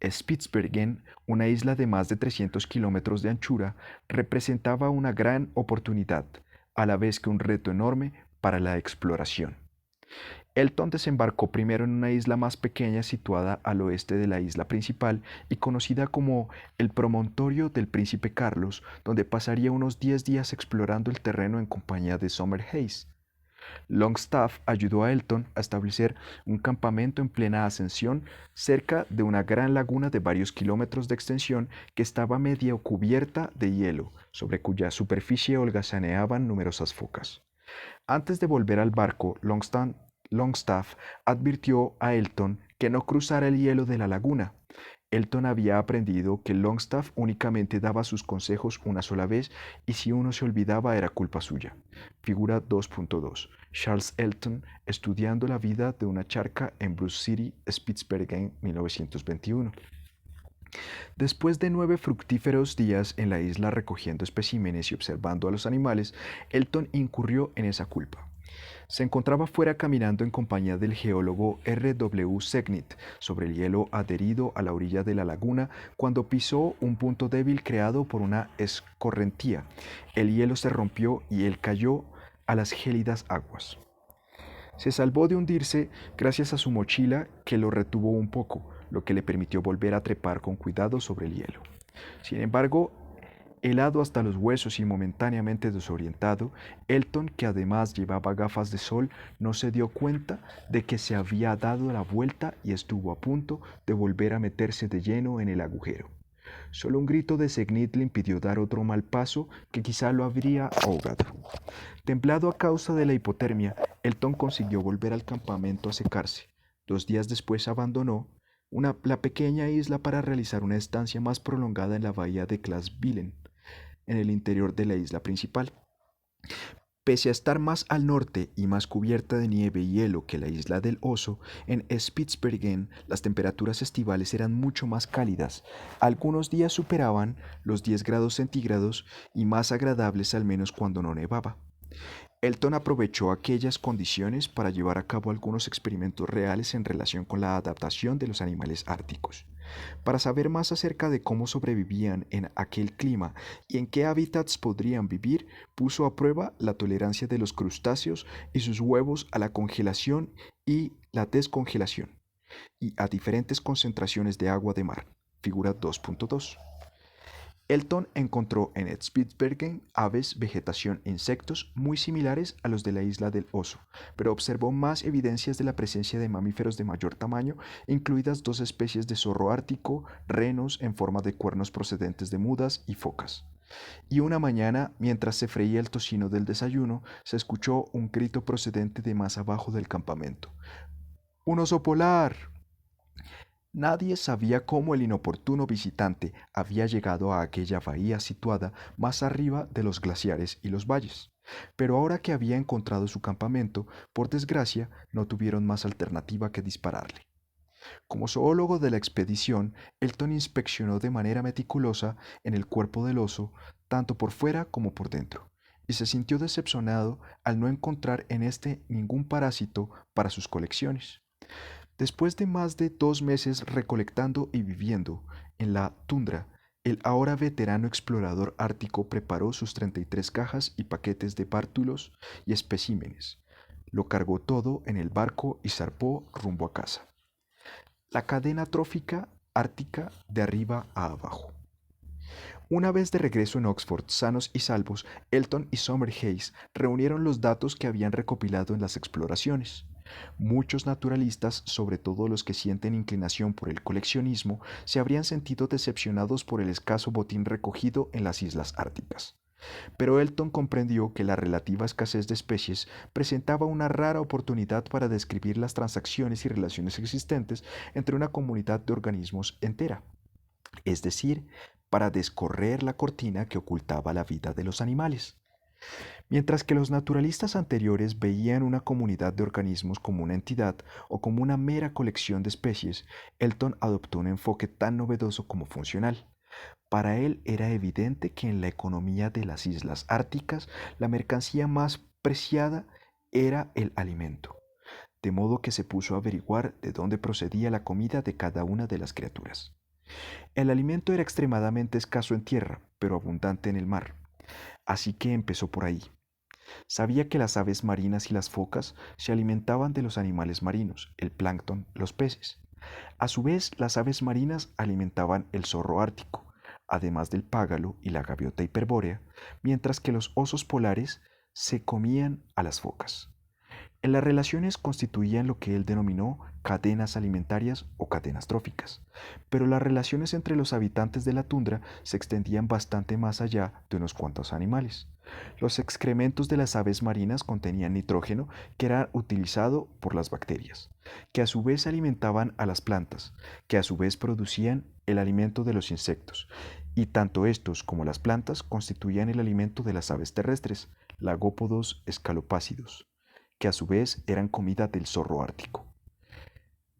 Spitsbergen, una isla de más de 300 kilómetros de anchura, representaba una gran oportunidad, a la vez que un reto enorme para la exploración. Elton desembarcó primero en una isla más pequeña situada al oeste de la isla principal y conocida como el Promontorio del Príncipe Carlos, donde pasaría unos 10 días explorando el terreno en compañía de Summer Hayes. Longstaff ayudó a Elton a establecer un campamento en plena ascensión cerca de una gran laguna de varios kilómetros de extensión que estaba medio cubierta de hielo, sobre cuya superficie holgazaneaban numerosas focas. Antes de volver al barco, Longstaff advirtió a Elton que no cruzara el hielo de la laguna. Elton había aprendido que Longstaff únicamente daba sus consejos una sola vez y si uno se olvidaba era culpa suya. Figura 2.2. Charles Elton estudiando la vida de una charca en Bruce City, Spitsbergen, 1921. Después de 9 fructíferos días en la isla recogiendo especímenes y observando a los animales, Elton incurrió en esa culpa. Se encontraba fuera caminando en compañía del geólogo R. W. Segnit sobre el hielo adherido a la orilla de la laguna cuando pisó un punto débil creado por una escorrentía. El hielo se rompió y él cayó a las gélidas aguas. Se salvó de hundirse gracias a su mochila que lo retuvo un poco, lo que le permitió volver a trepar con cuidado sobre el hielo. Sin embargo, helado hasta los huesos y momentáneamente desorientado, Elton, que además llevaba gafas de sol, no se dio cuenta de que se había dado la vuelta y estuvo a punto de volver a meterse de lleno en el agujero. Solo un grito de Segnit le impidió dar otro mal paso que quizá lo habría ahogado. Templado a causa de la hipotermia, Elton consiguió volver al campamento a secarse. 2 días después abandonó la pequeña isla para realizar una estancia más prolongada en la bahía de Claasvillен, en el interior de la isla principal. Pese a estar más al norte y más cubierta de nieve y hielo que la isla del Oso, en Spitsbergen las temperaturas estivales eran mucho más cálidas. Algunos días superaban los 10 grados centígrados y más agradables al menos cuando no nevaba. Elton aprovechó aquellas condiciones para llevar a cabo algunos experimentos reales en relación con la adaptación de los animales árticos. Para saber más acerca de cómo sobrevivían en aquel clima y en qué hábitats podrían vivir, puso a prueba la tolerancia de los crustáceos y sus huevos a la congelación y la descongelación, y a diferentes concentraciones de agua de mar. Figura 2.2. Elton encontró en Spitsbergen aves, vegetación e insectos muy similares a los de la isla del Oso, pero observó más evidencias de la presencia de mamíferos de mayor tamaño, incluidas dos especies de zorro ártico, renos en forma de cuernos procedentes de mudas y focas. Y una mañana, mientras se freía el tocino del desayuno, se escuchó un grito procedente de más abajo del campamento. ¡Un oso polar! Nadie sabía cómo el inoportuno visitante había llegado a aquella bahía situada más arriba de los glaciares y los valles. Pero ahora que había encontrado su campamento, por desgracia, no tuvieron más alternativa que dispararle. Como zoólogo de la expedición, Elton inspeccionó de manera meticulosa en el cuerpo del oso, tanto por fuera como por dentro, y se sintió decepcionado al no encontrar en este ningún parásito para sus colecciones. Después de más de 2 meses recolectando y viviendo en la tundra, el ahora veterano explorador ártico preparó sus 33 cajas y paquetes de bártulos y especímenes. Lo cargó todo en el barco y zarpó rumbo a casa. La cadena trófica ártica de arriba a abajo. Una vez de regreso en Oxford, sanos y salvos, Elton y Hayes reunieron los datos que habían recopilado en las exploraciones. Muchos naturalistas, sobre todo los que sienten inclinación por el coleccionismo, se habrían sentido decepcionados por el escaso botín recogido en las islas árticas. Pero Elton comprendió que la relativa escasez de especies presentaba una rara oportunidad para describir las transacciones y relaciones existentes entre una comunidad de organismos entera, es decir, para descorrer la cortina que ocultaba la vida de los animales. Mientras que los naturalistas anteriores veían una comunidad de organismos como una entidad o como una mera colección de especies, Elton adoptó un enfoque tan novedoso como funcional. Para él era evidente que en la economía de las islas árticas la mercancía más preciada era el alimento, de modo que se puso a averiguar de dónde procedía la comida de cada una de las criaturas. El alimento era extremadamente escaso en tierra, pero abundante en el mar, así que empezó por ahí. Sabía que las aves marinas y las focas se alimentaban de los animales marinos, el plancton, los peces. A su vez, las aves marinas alimentaban el zorro ártico, además del págalo y la gaviota hiperbórea, mientras que los osos polares se comían a las focas. En las relaciones constituían lo que él denominó cadenas alimentarias o cadenas tróficas, pero las relaciones entre los habitantes de la tundra se extendían bastante más allá de unos cuantos animales. Los excrementos de las aves marinas contenían nitrógeno que era utilizado por las bacterias, que a su vez alimentaban a las plantas, que a su vez producían el alimento de los insectos, y tanto estos como las plantas constituían el alimento de las aves terrestres, lagópodos escalopácidos, que a su vez eran comida del zorro ártico.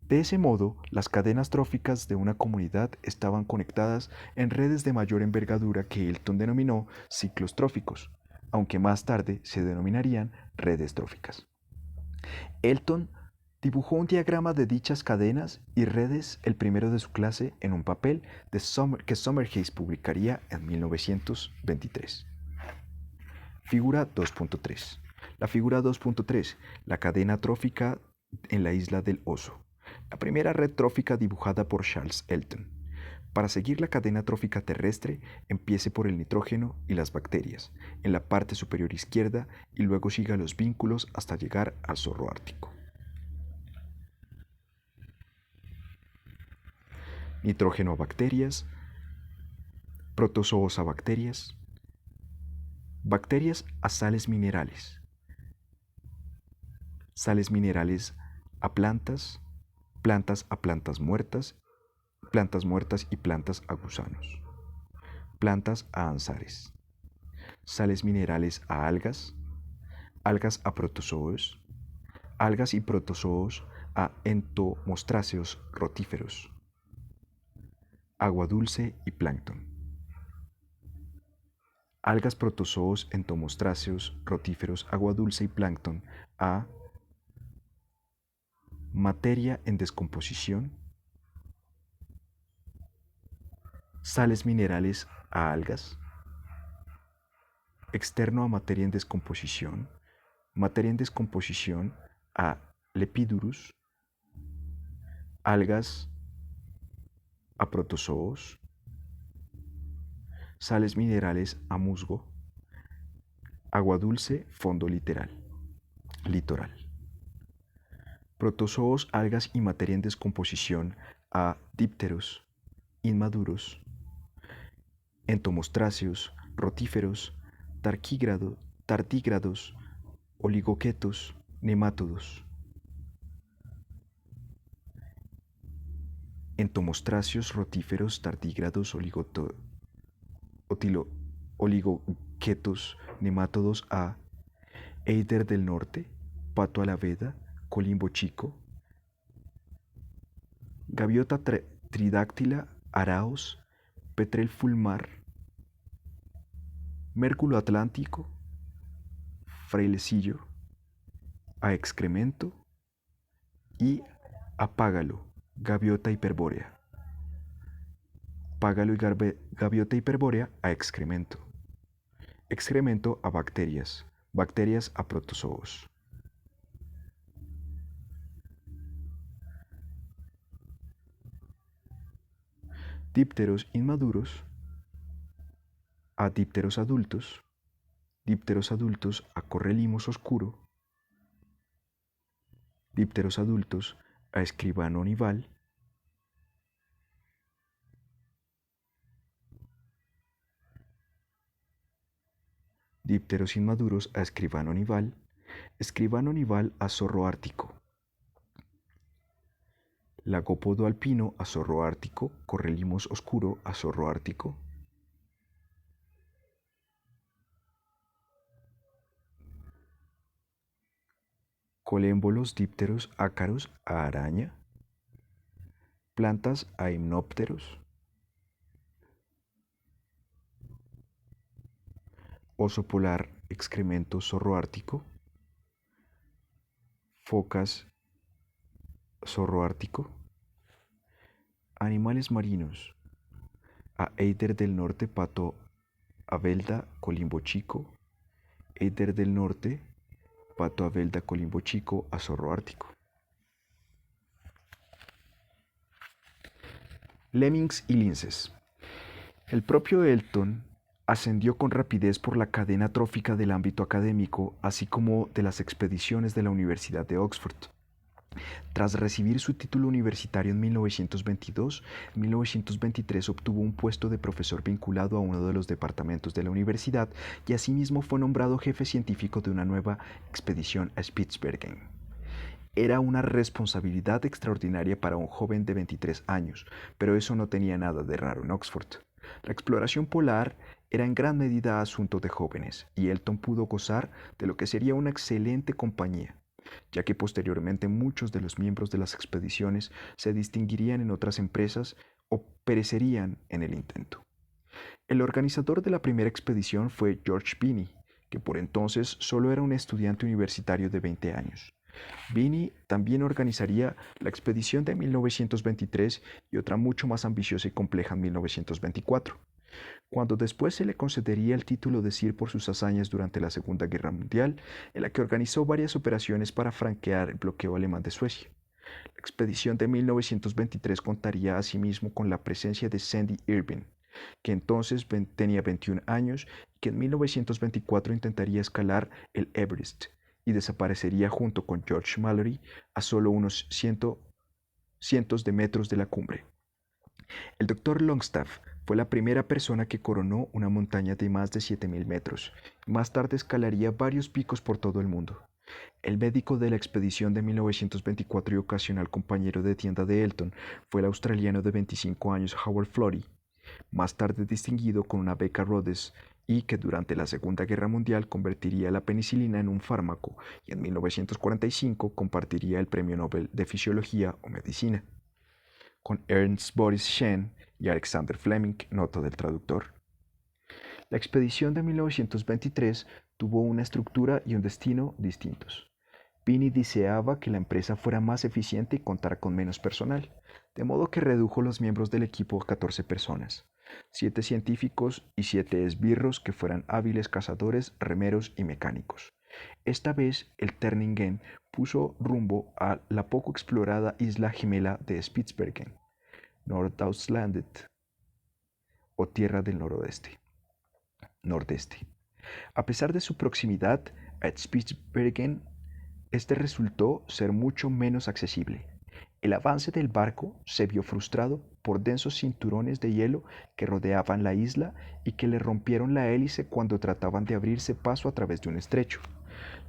De ese modo, las cadenas tróficas de una comunidad estaban conectadas en redes de mayor envergadura que Elton denominó ciclos tróficos, aunque más tarde se denominarían redes tróficas. Elton dibujó un diagrama de dichas cadenas y redes, el primero de su clase, en un papel que Hayes publicaría en 1923. Figura 2.3. La figura 2.3, la cadena trófica en la isla del Oso. La primera red trófica dibujada por Charles Elton. Para seguir la cadena trófica terrestre, empiece por el nitrógeno y las bacterias, en la parte superior izquierda, y luego siga los vínculos hasta llegar al zorro ártico. Nitrógeno a bacterias, protozoos a bacterias, bacterias a sales minerales a plantas, plantas a plantas muertas plantas muertas y plantas a gusanos, plantas a anzares, sales minerales a algas, algas a protozoos, algas y protozoos a entomostráceos rotíferos, agua dulce y plancton. Algas, protozoos, entomostráceos, rotíferos, agua dulce y plancton a materia en descomposición, sales minerales a algas, externo a materia en descomposición a lepidurus, algas a protozoos, sales minerales a musgo, agua dulce, fondo litoral. Protozoos, algas y materia en descomposición a dípteros, inmaduros, entomostráceos, rotíferos, tardígrados, oligoquetos, nemátodos. Entomostráceos, rotíferos, tardígrados, oligoquetos, nemátodos a eider del norte, pato alaveda, colimbo chico, gaviota tridáctila, araos, petrel fulmar, mérculo atlántico, frailecillo, a excremento y apágalo, gaviota hiperbórea. Págalo y gaviota hiperbórea a excremento. Excremento a bacterias, bacterias a protozoos. Dípteros inmaduros a dípteros adultos a correlimos oscuro, dípteros adultos a escribano nival, dípteros inmaduros a escribano nival a zorro ártico, lagópodo alpino a zorro ártico, correlimos oscuro a zorro ártico, colémbolos dípteros ácaros a araña, plantas a himnópteros, oso polar excremento zorro ártico, focas zorro ártico, animales marinos a eider del norte pato avelda colimbo chico, eider del norte pato avelda colimbo chico a zorro ártico. Lemmings y linces. El propio Elton ascendió con rapidez por la cadena trófica del ámbito académico, así como de las expediciones de la Universidad de Oxford. Tras recibir su título universitario en 1922, en 1923 obtuvo un puesto de profesor vinculado a uno de los departamentos de la universidad y asimismo fue nombrado jefe científico de una nueva expedición a Spitsbergen. Era una responsabilidad extraordinaria para un joven de 23 años, pero eso no tenía nada de raro en Oxford. La exploración polar era en gran medida asunto de jóvenes, y Elton pudo gozar de lo que sería una excelente compañía, ya que posteriormente muchos de los miembros de las expediciones se distinguirían en otras empresas o perecerían en el intento. El organizador de la primera expedición fue George Binney, que por entonces solo era un estudiante universitario de 20 años. Binney también organizaría la expedición de 1923 y otra mucho más ambiciosa y compleja en 1924, cuando después se le concedería el título de Sir por sus hazañas durante la Segunda Guerra Mundial, en la que organizó varias operaciones para franquear el bloqueo alemán de Suecia. La expedición de 1923 contaría asimismo con la presencia de Sandy Irving, que entonces tenía 21 años y que en 1924 intentaría escalar el Everest y desaparecería junto con George Mallory a solo unos cientos de metros de la cumbre. El Dr. Longstaff fue la primera persona que coronó una montaña de más de 7.000 metros y más tarde escalaría varios picos por todo el mundo. El médico de la expedición de 1924 y ocasional compañero de tienda de Elton fue el australiano de 25 años Howard Florey, más tarde distinguido con una beca Rhodes y que durante la Segunda Guerra Mundial convertiría la penicilina en un fármaco y en 1945 compartiría el Premio Nobel de Fisiología o Medicina con Ernst Boris Shen y Alexander Fleming, nota del traductor. La expedición de 1923 tuvo una estructura y un destino distintos. Binney deseaba que la empresa fuera más eficiente y contara con menos personal, de modo que redujo los miembros del equipo a 14 personas, 7 científicos y 7 esbirros que fueran hábiles cazadores, remeros y mecánicos. Esta vez el Terningen puso rumbo a la poco explorada isla gemela de Spitsbergen, Nordaustlandet o Tierra del Nordeste. A pesar de su proximidad a Spitsbergen, este resultó ser mucho menos accesible. El avance del barco se vio frustrado por densos cinturones de hielo que rodeaban la isla y que le rompieron la hélice cuando trataban de abrirse paso a través de un estrecho.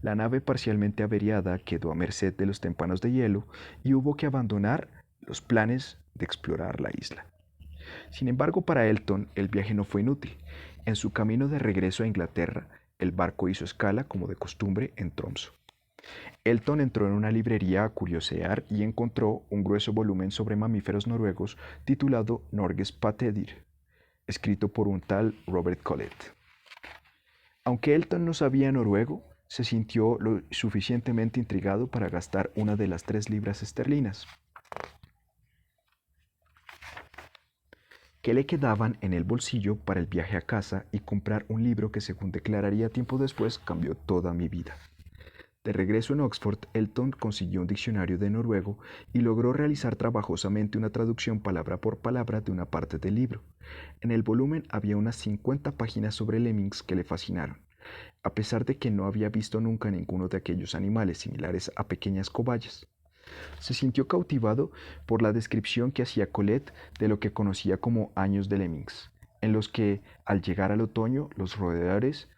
La nave parcialmente averiada quedó a merced de los témpanos de hielo y hubo que abandonar los planes de explorar la isla. Sin embargo, para Elton el viaje no fue inútil. En su camino de regreso a Inglaterra, el barco hizo escala, como de costumbre, en Tromsø. Elton entró en una librería a curiosear y encontró un grueso volumen sobre mamíferos noruegos titulado Norges Pattedyr, escrito por un tal Robert Collett. Aunque Elton no sabía noruego, se sintió lo suficientemente intrigado para gastar una de las 3 libras esterlinas que le quedaban en el bolsillo para el viaje a casa y comprar un libro que, según declararía tiempo después, cambió toda mi vida. De regreso en Oxford, Elton consiguió un diccionario de noruego y logró realizar trabajosamente una traducción palabra por palabra de una parte del libro. En el volumen había unas 50 páginas sobre lemmings que le fascinaron. A pesar de que no había visto nunca ninguno de aquellos animales similares a pequeñas cobayas. Se sintió cautivado por la descripción que hacía Colette de lo que conocía como años de lemmings, en los que, al llegar al otoño, los roedores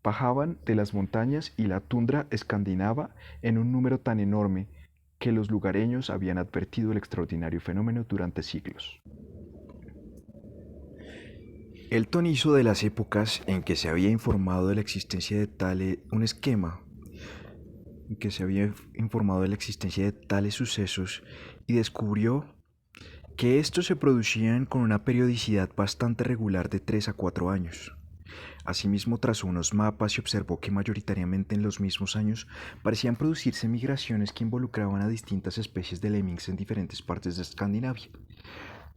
bajaban de las montañas y la tundra escandinava en un número tan enorme que los lugareños habían advertido el extraordinario fenómeno durante siglos. Elton hizo de las épocas en que se había informado de la existencia de un esquema en que se había informado de la existencia de tales sucesos y descubrió que estos se producían con una periodicidad bastante regular de 3 a 4 años. Asimismo, trazó unos mapas y observó que mayoritariamente en los mismos años parecían producirse migraciones que involucraban a distintas especies de lemmings en diferentes partes de Escandinavia.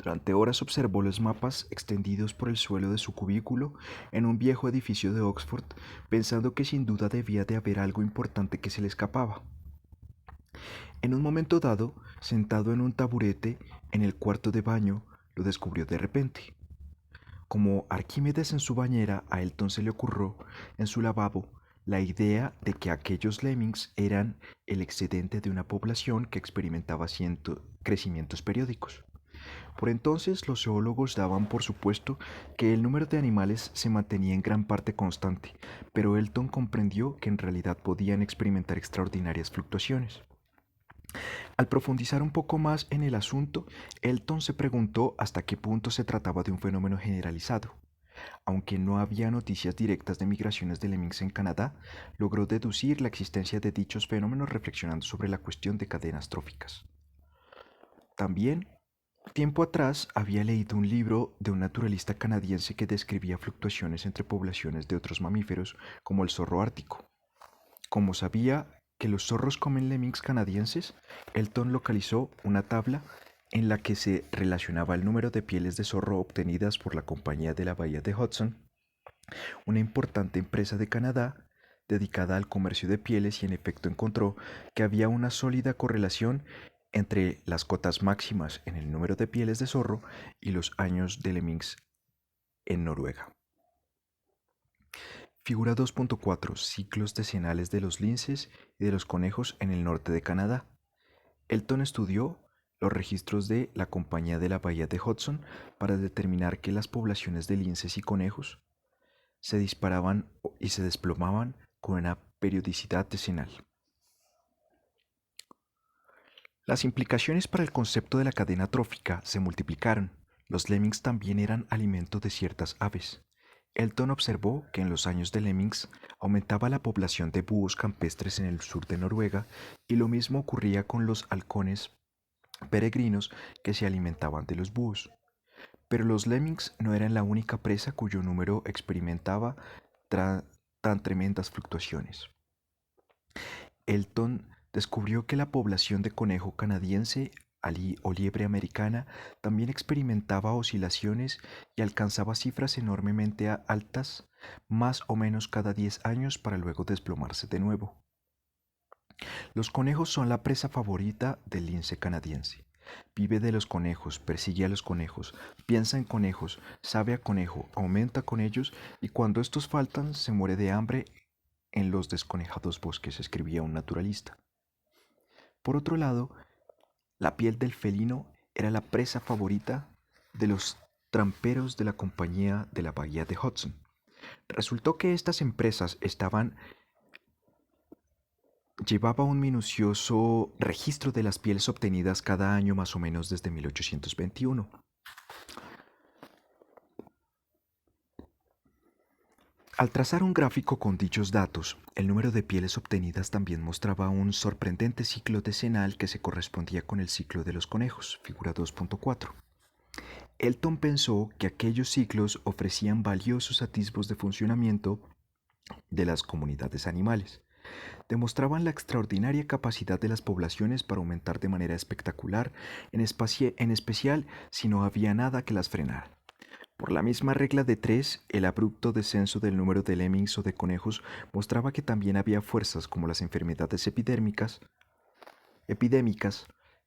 Durante horas observó los mapas extendidos por el suelo de su cubículo en un viejo edificio de Oxford, pensando que sin duda debía de haber algo importante que se le escapaba. En un momento dado, sentado en un taburete en el cuarto de baño, lo descubrió de repente. Como Arquímedes en su bañera, a Elton se le ocurrió en su lavabo la idea de que aquellos lemmings eran el excedente de una población que experimentaba crecimientos periódicos. Por entonces los zoólogos daban por supuesto que el número de animales se mantenía en gran parte constante, pero Elton comprendió que en realidad podían experimentar extraordinarias fluctuaciones. Al profundizar un poco más en el asunto, Elton se preguntó hasta qué punto se trataba de un fenómeno generalizado. Aunque no había noticias directas de migraciones de lemmings en Canadá, logró deducir la existencia de dichos fenómenos reflexionando sobre la cuestión de cadenas tróficas. También, tiempo atrás, había leído un libro de un naturalista canadiense que describía fluctuaciones entre poblaciones de otros mamíferos, como el zorro ártico. Como sabía que los zorros comen lemmings canadienses, Elton localizó una tabla en la que se relacionaba el número de pieles de zorro obtenidas por la Compañía de la Bahía de Hudson, una importante empresa de Canadá dedicada al comercio de pieles, y en efecto encontró que había una sólida correlación entre las cotas máximas en el número de pieles de zorro y los años de lemmings en Noruega. Figura 2.4. Ciclos decenales de los linces y de los conejos en el norte de Canadá. Elton estudió los registros de la Compañía de la Bahía de Hudson para determinar que las poblaciones de linces y conejos se disparaban y se desplomaban con una periodicidad decenal. Las implicaciones para el concepto de la cadena trófica se multiplicaron. Los lemmings también eran alimento de ciertas aves. Elton observó que en los años de lemmings aumentaba la población de búhos campestres en el sur de Noruega y lo mismo ocurría con los halcones peregrinos que se alimentaban de los búhos. Pero los lemmings no eran la única presa cuyo número experimentaba tan tremendas fluctuaciones. Elton descubrió que la población de conejo canadiense o liebre americana también experimentaba oscilaciones y alcanzaba cifras enormemente altas, más o menos cada 10 años para luego desplomarse de nuevo. Los conejos son la presa favorita del lince canadiense. Vive de los conejos, persigue a los conejos, piensa en conejos, sabe a conejo, aumenta con ellos y cuando estos faltan se muere de hambre en los desconejados bosques, escribía un naturalista. Por otro lado, la piel del felino era la presa favorita de los tramperos de la Compañía de la Bahía de Hudson. Resultó que estas empresas llevaba un minucioso registro de las pieles obtenidas cada año más o menos desde 1821. Al trazar un gráfico con dichos datos, el número de pieles obtenidas también mostraba un sorprendente ciclo decenal que se correspondía con el ciclo de los conejos, figura 2.4. Elton pensó que aquellos ciclos ofrecían valiosos atisbos de funcionamiento de las comunidades animales. Demostraban la extraordinaria capacidad de las poblaciones para aumentar de manera espectacular, en especial si no había nada que las frenara. Por la misma regla de 3, el abrupto descenso del número de lemmings o de conejos mostraba que también había fuerzas como las enfermedades epidémicas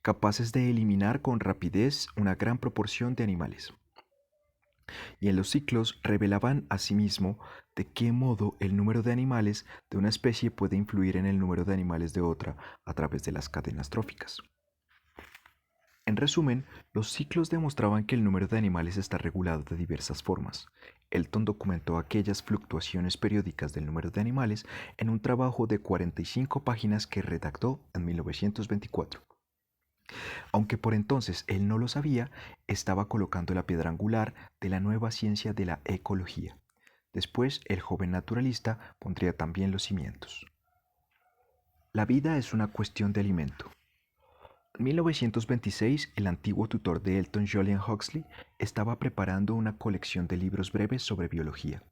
capaces de eliminar con rapidez una gran proporción de animales. Y en los ciclos revelaban asimismo de qué modo el número de animales de una especie puede influir en el número de animales de otra a través de las cadenas tróficas. En resumen, los ciclos demostraban que el número de animales está regulado de diversas formas. Elton documentó aquellas fluctuaciones periódicas del número de animales en un trabajo de 45 páginas que redactó en 1924. Aunque por entonces él no lo sabía, estaba colocando la piedra angular de la nueva ciencia de la ecología. Después, el joven naturalista pondría también los cimientos. La vida es una cuestión de alimento. En 1926, el antiguo tutor de Elton, Julian Huxley, estaba preparando una colección de libros breves sobre biología.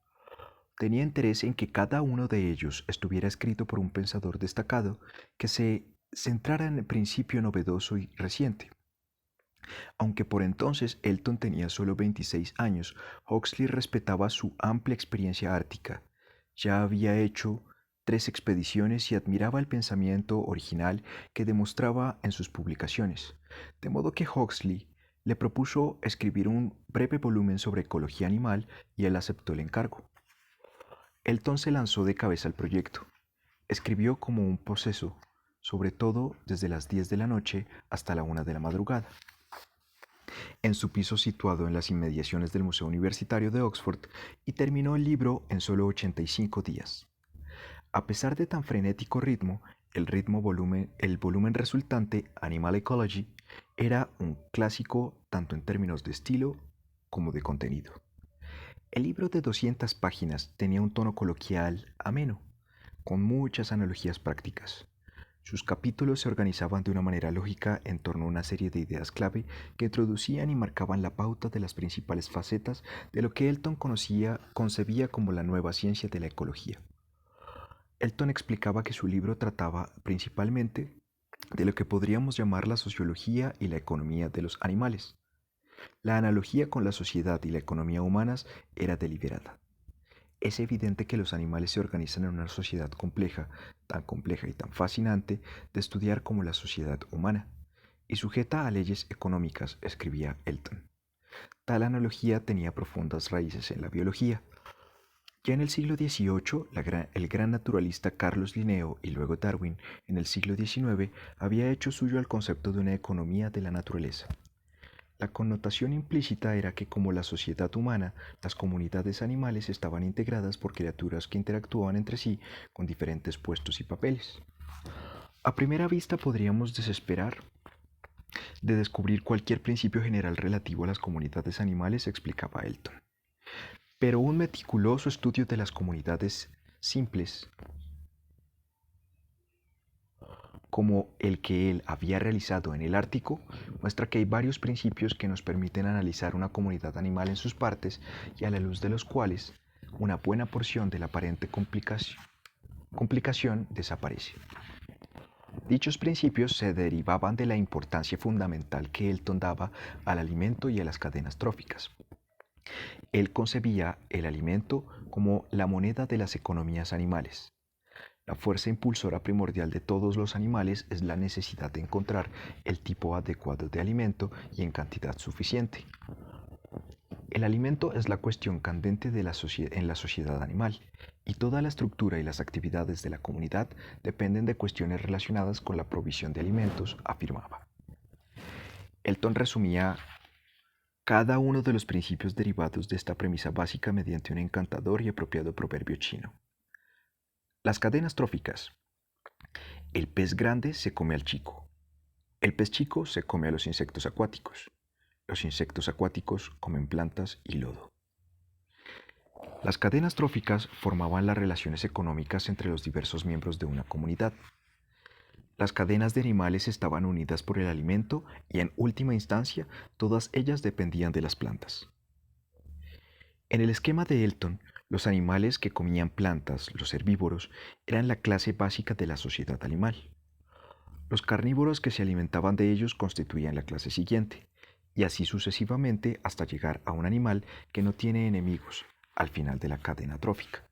Tenía interés en que cada uno de ellos estuviera escrito por un pensador destacado que se centrara en el principio novedoso y reciente. Aunque por entonces Elton tenía solo 26 años, Huxley respetaba su amplia experiencia ártica. Ya había hecho 3 expediciones y admiraba el pensamiento original que demostraba en sus publicaciones, de modo que Huxley le propuso escribir un breve volumen sobre ecología animal y él aceptó el encargo. Elton se lanzó de cabeza al proyecto. Escribió como un poseso, sobre todo desde las 10 de la noche hasta la 1 de la madrugada. En su piso situado en las inmediaciones del Museo Universitario de Oxford y terminó el libro en solo 85 días. A pesar de tan frenético ritmo, el volumen resultante, Animal Ecology, era un clásico tanto en términos de estilo como de contenido. El libro de 200 páginas tenía un tono coloquial, ameno, con muchas analogías prácticas. Sus capítulos se organizaban de una manera lógica en torno a una serie de ideas clave que introducían y marcaban la pauta de las principales facetas de lo que Elton concebía como la nueva ciencia de la ecología. Elton explicaba que su libro trataba principalmente de lo que podríamos llamar la sociología y la economía de los animales. La analogía con la sociedad y la economía humanas era deliberada. Es evidente que los animales se organizan en una sociedad tan compleja y tan fascinante de estudiar como la sociedad humana, y sujeta a leyes económicas, escribía Elton. Tal analogía tenía profundas raíces en la biología. Ya en el siglo XVIII, el gran naturalista Carlos Linneo y luego Darwin, en el siglo XIX, había hecho suyo el concepto de una economía de la naturaleza. La connotación implícita era que como la sociedad humana, las comunidades animales estaban integradas por criaturas que interactuaban entre sí con diferentes puestos y papeles. A primera vista podríamos desesperar de descubrir cualquier principio general relativo a las comunidades animales, explicaba Elton. Pero un meticuloso estudio de las comunidades simples, como el que él había realizado en el Ártico, muestra que hay varios principios que nos permiten analizar una comunidad animal en sus partes y a la luz de los cuales una buena porción de la aparente complicación desaparece. Dichos principios se derivaban de la importancia fundamental que Elton daba al alimento y a las cadenas tróficas. Él concebía el alimento como la moneda de las economías animales. La fuerza impulsora primordial de todos los animales es la necesidad de encontrar el tipo adecuado de alimento y en cantidad suficiente. El alimento es la cuestión candente en la sociedad animal, y toda la estructura y las actividades de la comunidad dependen de cuestiones relacionadas con la provisión de alimentos, afirmaba. Elton resumía cada uno de los principios derivados de esta premisa básica mediante un encantador y apropiado proverbio chino. Las cadenas tróficas. El pez grande se come al chico. El pez chico se come a los insectos acuáticos. Los insectos acuáticos comen plantas y lodo. Las cadenas tróficas formaban las relaciones económicas entre los diversos miembros de una comunidad. Las cadenas de animales estaban unidas por el alimento y en última instancia todas ellas dependían de las plantas. En el esquema de Elton, los animales que comían plantas, los herbívoros, eran la clase básica de la sociedad animal. Los carnívoros que se alimentaban de ellos constituían la clase siguiente, y así sucesivamente hasta llegar a un animal que no tiene enemigos, al final de la cadena trófica.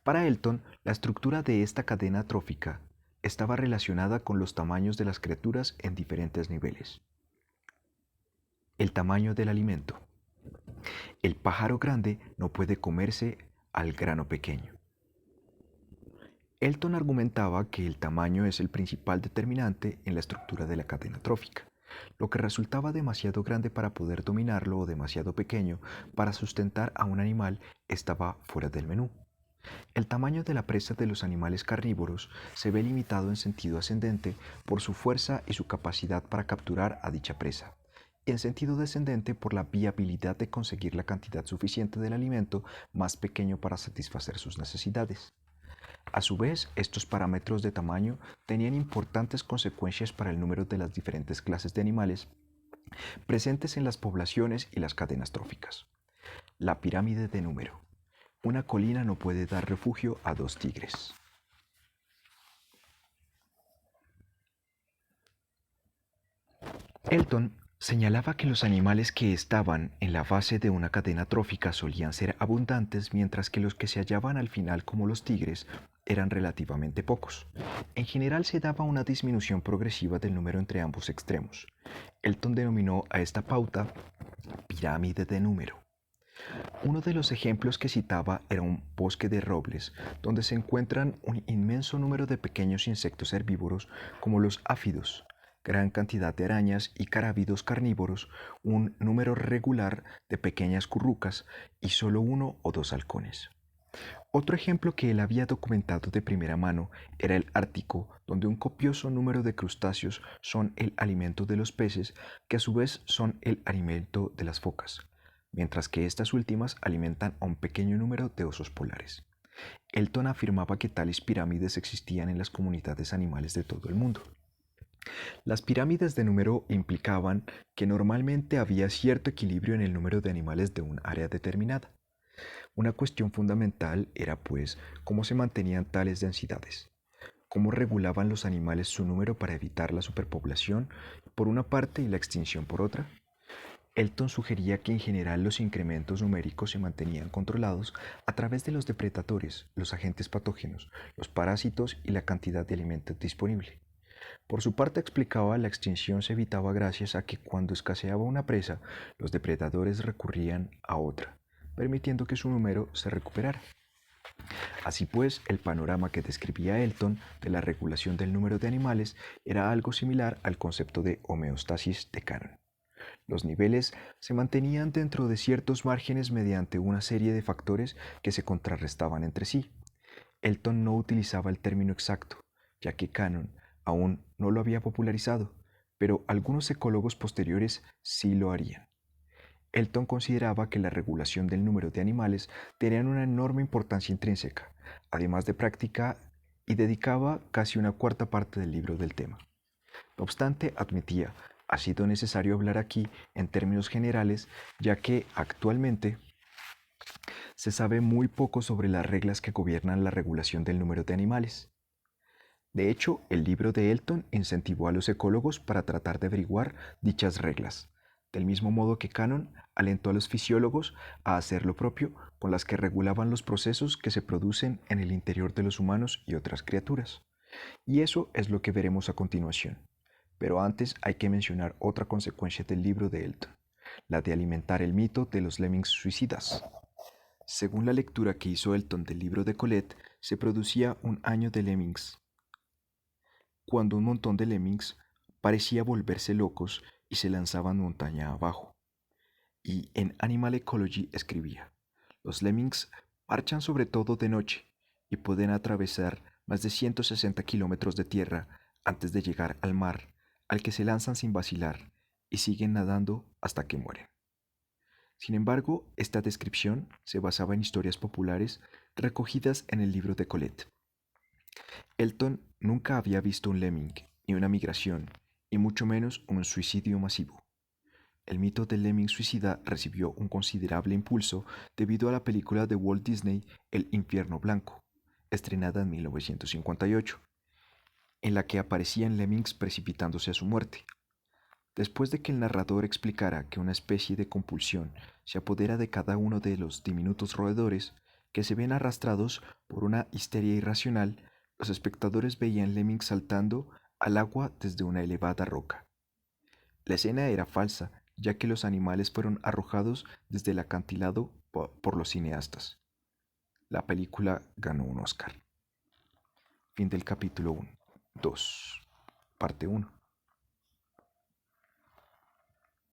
Para Elton, la estructura de esta cadena trófica estaba relacionada con los tamaños de las criaturas en diferentes niveles. El tamaño del alimento. El pájaro grande no puede comerse al grano pequeño. Elton argumentaba que el tamaño es el principal determinante en la estructura de la cadena trófica. Lo que resultaba demasiado grande para poder dominarlo o demasiado pequeño para sustentar a un animal estaba fuera del menú. El tamaño de la presa de los animales carnívoros se ve limitado en sentido ascendente por su fuerza y su capacidad para capturar a dicha presa, y en sentido descendente por la viabilidad de conseguir la cantidad suficiente del alimento más pequeño para satisfacer sus necesidades. A su vez, estos parámetros de tamaño tenían importantes consecuencias para el número de las diferentes clases de animales presentes en las poblaciones y las cadenas tróficas. La pirámide de número. Una colina no puede dar refugio a dos tigres. Elton señalaba que los animales que estaban en la base de una cadena trófica solían ser abundantes, mientras que los que se hallaban al final, como los tigres, eran relativamente pocos. En general se daba una disminución progresiva del número entre ambos extremos. Elton denominó a esta pauta pirámide de número. Uno de los ejemplos que citaba era un bosque de robles, donde se encuentran un inmenso número de pequeños insectos herbívoros como los áfidos, gran cantidad de arañas y carábidos carnívoros, un número regular de pequeñas currucas y solo uno o dos halcones. Otro ejemplo que él había documentado de primera mano era el Ártico, donde un copioso número de crustáceos son el alimento de los peces, que a su vez son el alimento de las focas, mientras que estas últimas alimentan a un pequeño número de osos polares. Elton afirmaba que tales pirámides existían en las comunidades animales de todo el mundo. Las pirámides de número implicaban que normalmente había cierto equilibrio en el número de animales de un área determinada. Una cuestión fundamental era, pues, cómo se mantenían tales densidades, cómo regulaban los animales su número para evitar la superpoblación por una parte y la extinción por otra. Elton sugería que en general los incrementos numéricos se mantenían controlados a través de los depredadores, los agentes patógenos, los parásitos y la cantidad de alimento disponible. Por su parte explicaba, la extinción se evitaba gracias a que cuando escaseaba una presa, los depredadores recurrían a otra, permitiendo que su número se recuperara. Así pues, el panorama que describía Elton de la regulación del número de animales era algo similar al concepto de homeostasis de Cannon. Los niveles se mantenían dentro de ciertos márgenes mediante una serie de factores que se contrarrestaban entre sí. Elton no utilizaba el término exacto, ya que Cannon aún no lo había popularizado, pero algunos ecólogos posteriores sí lo harían. Elton consideraba que la regulación del número de animales tenía una enorme importancia intrínseca, además de práctica, y dedicaba casi una cuarta parte del libro del tema. No obstante, admitía, ha sido necesario hablar aquí en términos generales, ya que actualmente se sabe muy poco sobre las reglas que gobiernan la regulación del número de animales. De hecho, el libro de Elton incentivó a los ecólogos para tratar de averiguar dichas reglas, del mismo modo que Cannon alentó a los fisiólogos a hacer lo propio con las que regulaban los procesos que se producen en el interior de los humanos y otras criaturas. Y eso es lo que veremos a continuación. Pero antes hay que mencionar otra consecuencia del libro de Elton, la de alimentar el mito de los lemmings suicidas. Según la lectura que hizo Elton del libro de Colette, se producía un año de lemmings, cuando un montón de lemmings parecía volverse locos y se lanzaban montaña abajo. Y en Animal Ecology escribía, los lemmings marchan sobre todo de noche y pueden atravesar más de 160 kilómetros de tierra antes de llegar al mar, al que se lanzan sin vacilar y siguen nadando hasta que mueren. Sin embargo, esta descripción se basaba en historias populares recogidas en el libro de Colette. Elton nunca había visto un lemming, ni una migración, y mucho menos un suicidio masivo. El mito del lemming suicida recibió un considerable impulso debido a la película de Walt Disney El infierno blanco, estrenada en 1958, en la que aparecían lemmings precipitándose a su muerte. Después de que el narrador explicara que una especie de compulsión se apodera de cada uno de los diminutos roedores, que se ven arrastrados por una histeria irracional, los espectadores veían lemmings saltando al agua desde una elevada roca. La escena era falsa, ya que los animales fueron arrojados desde el acantilado por los cineastas. La película ganó un Oscar. Fin del capítulo 1. 2. Parte 1.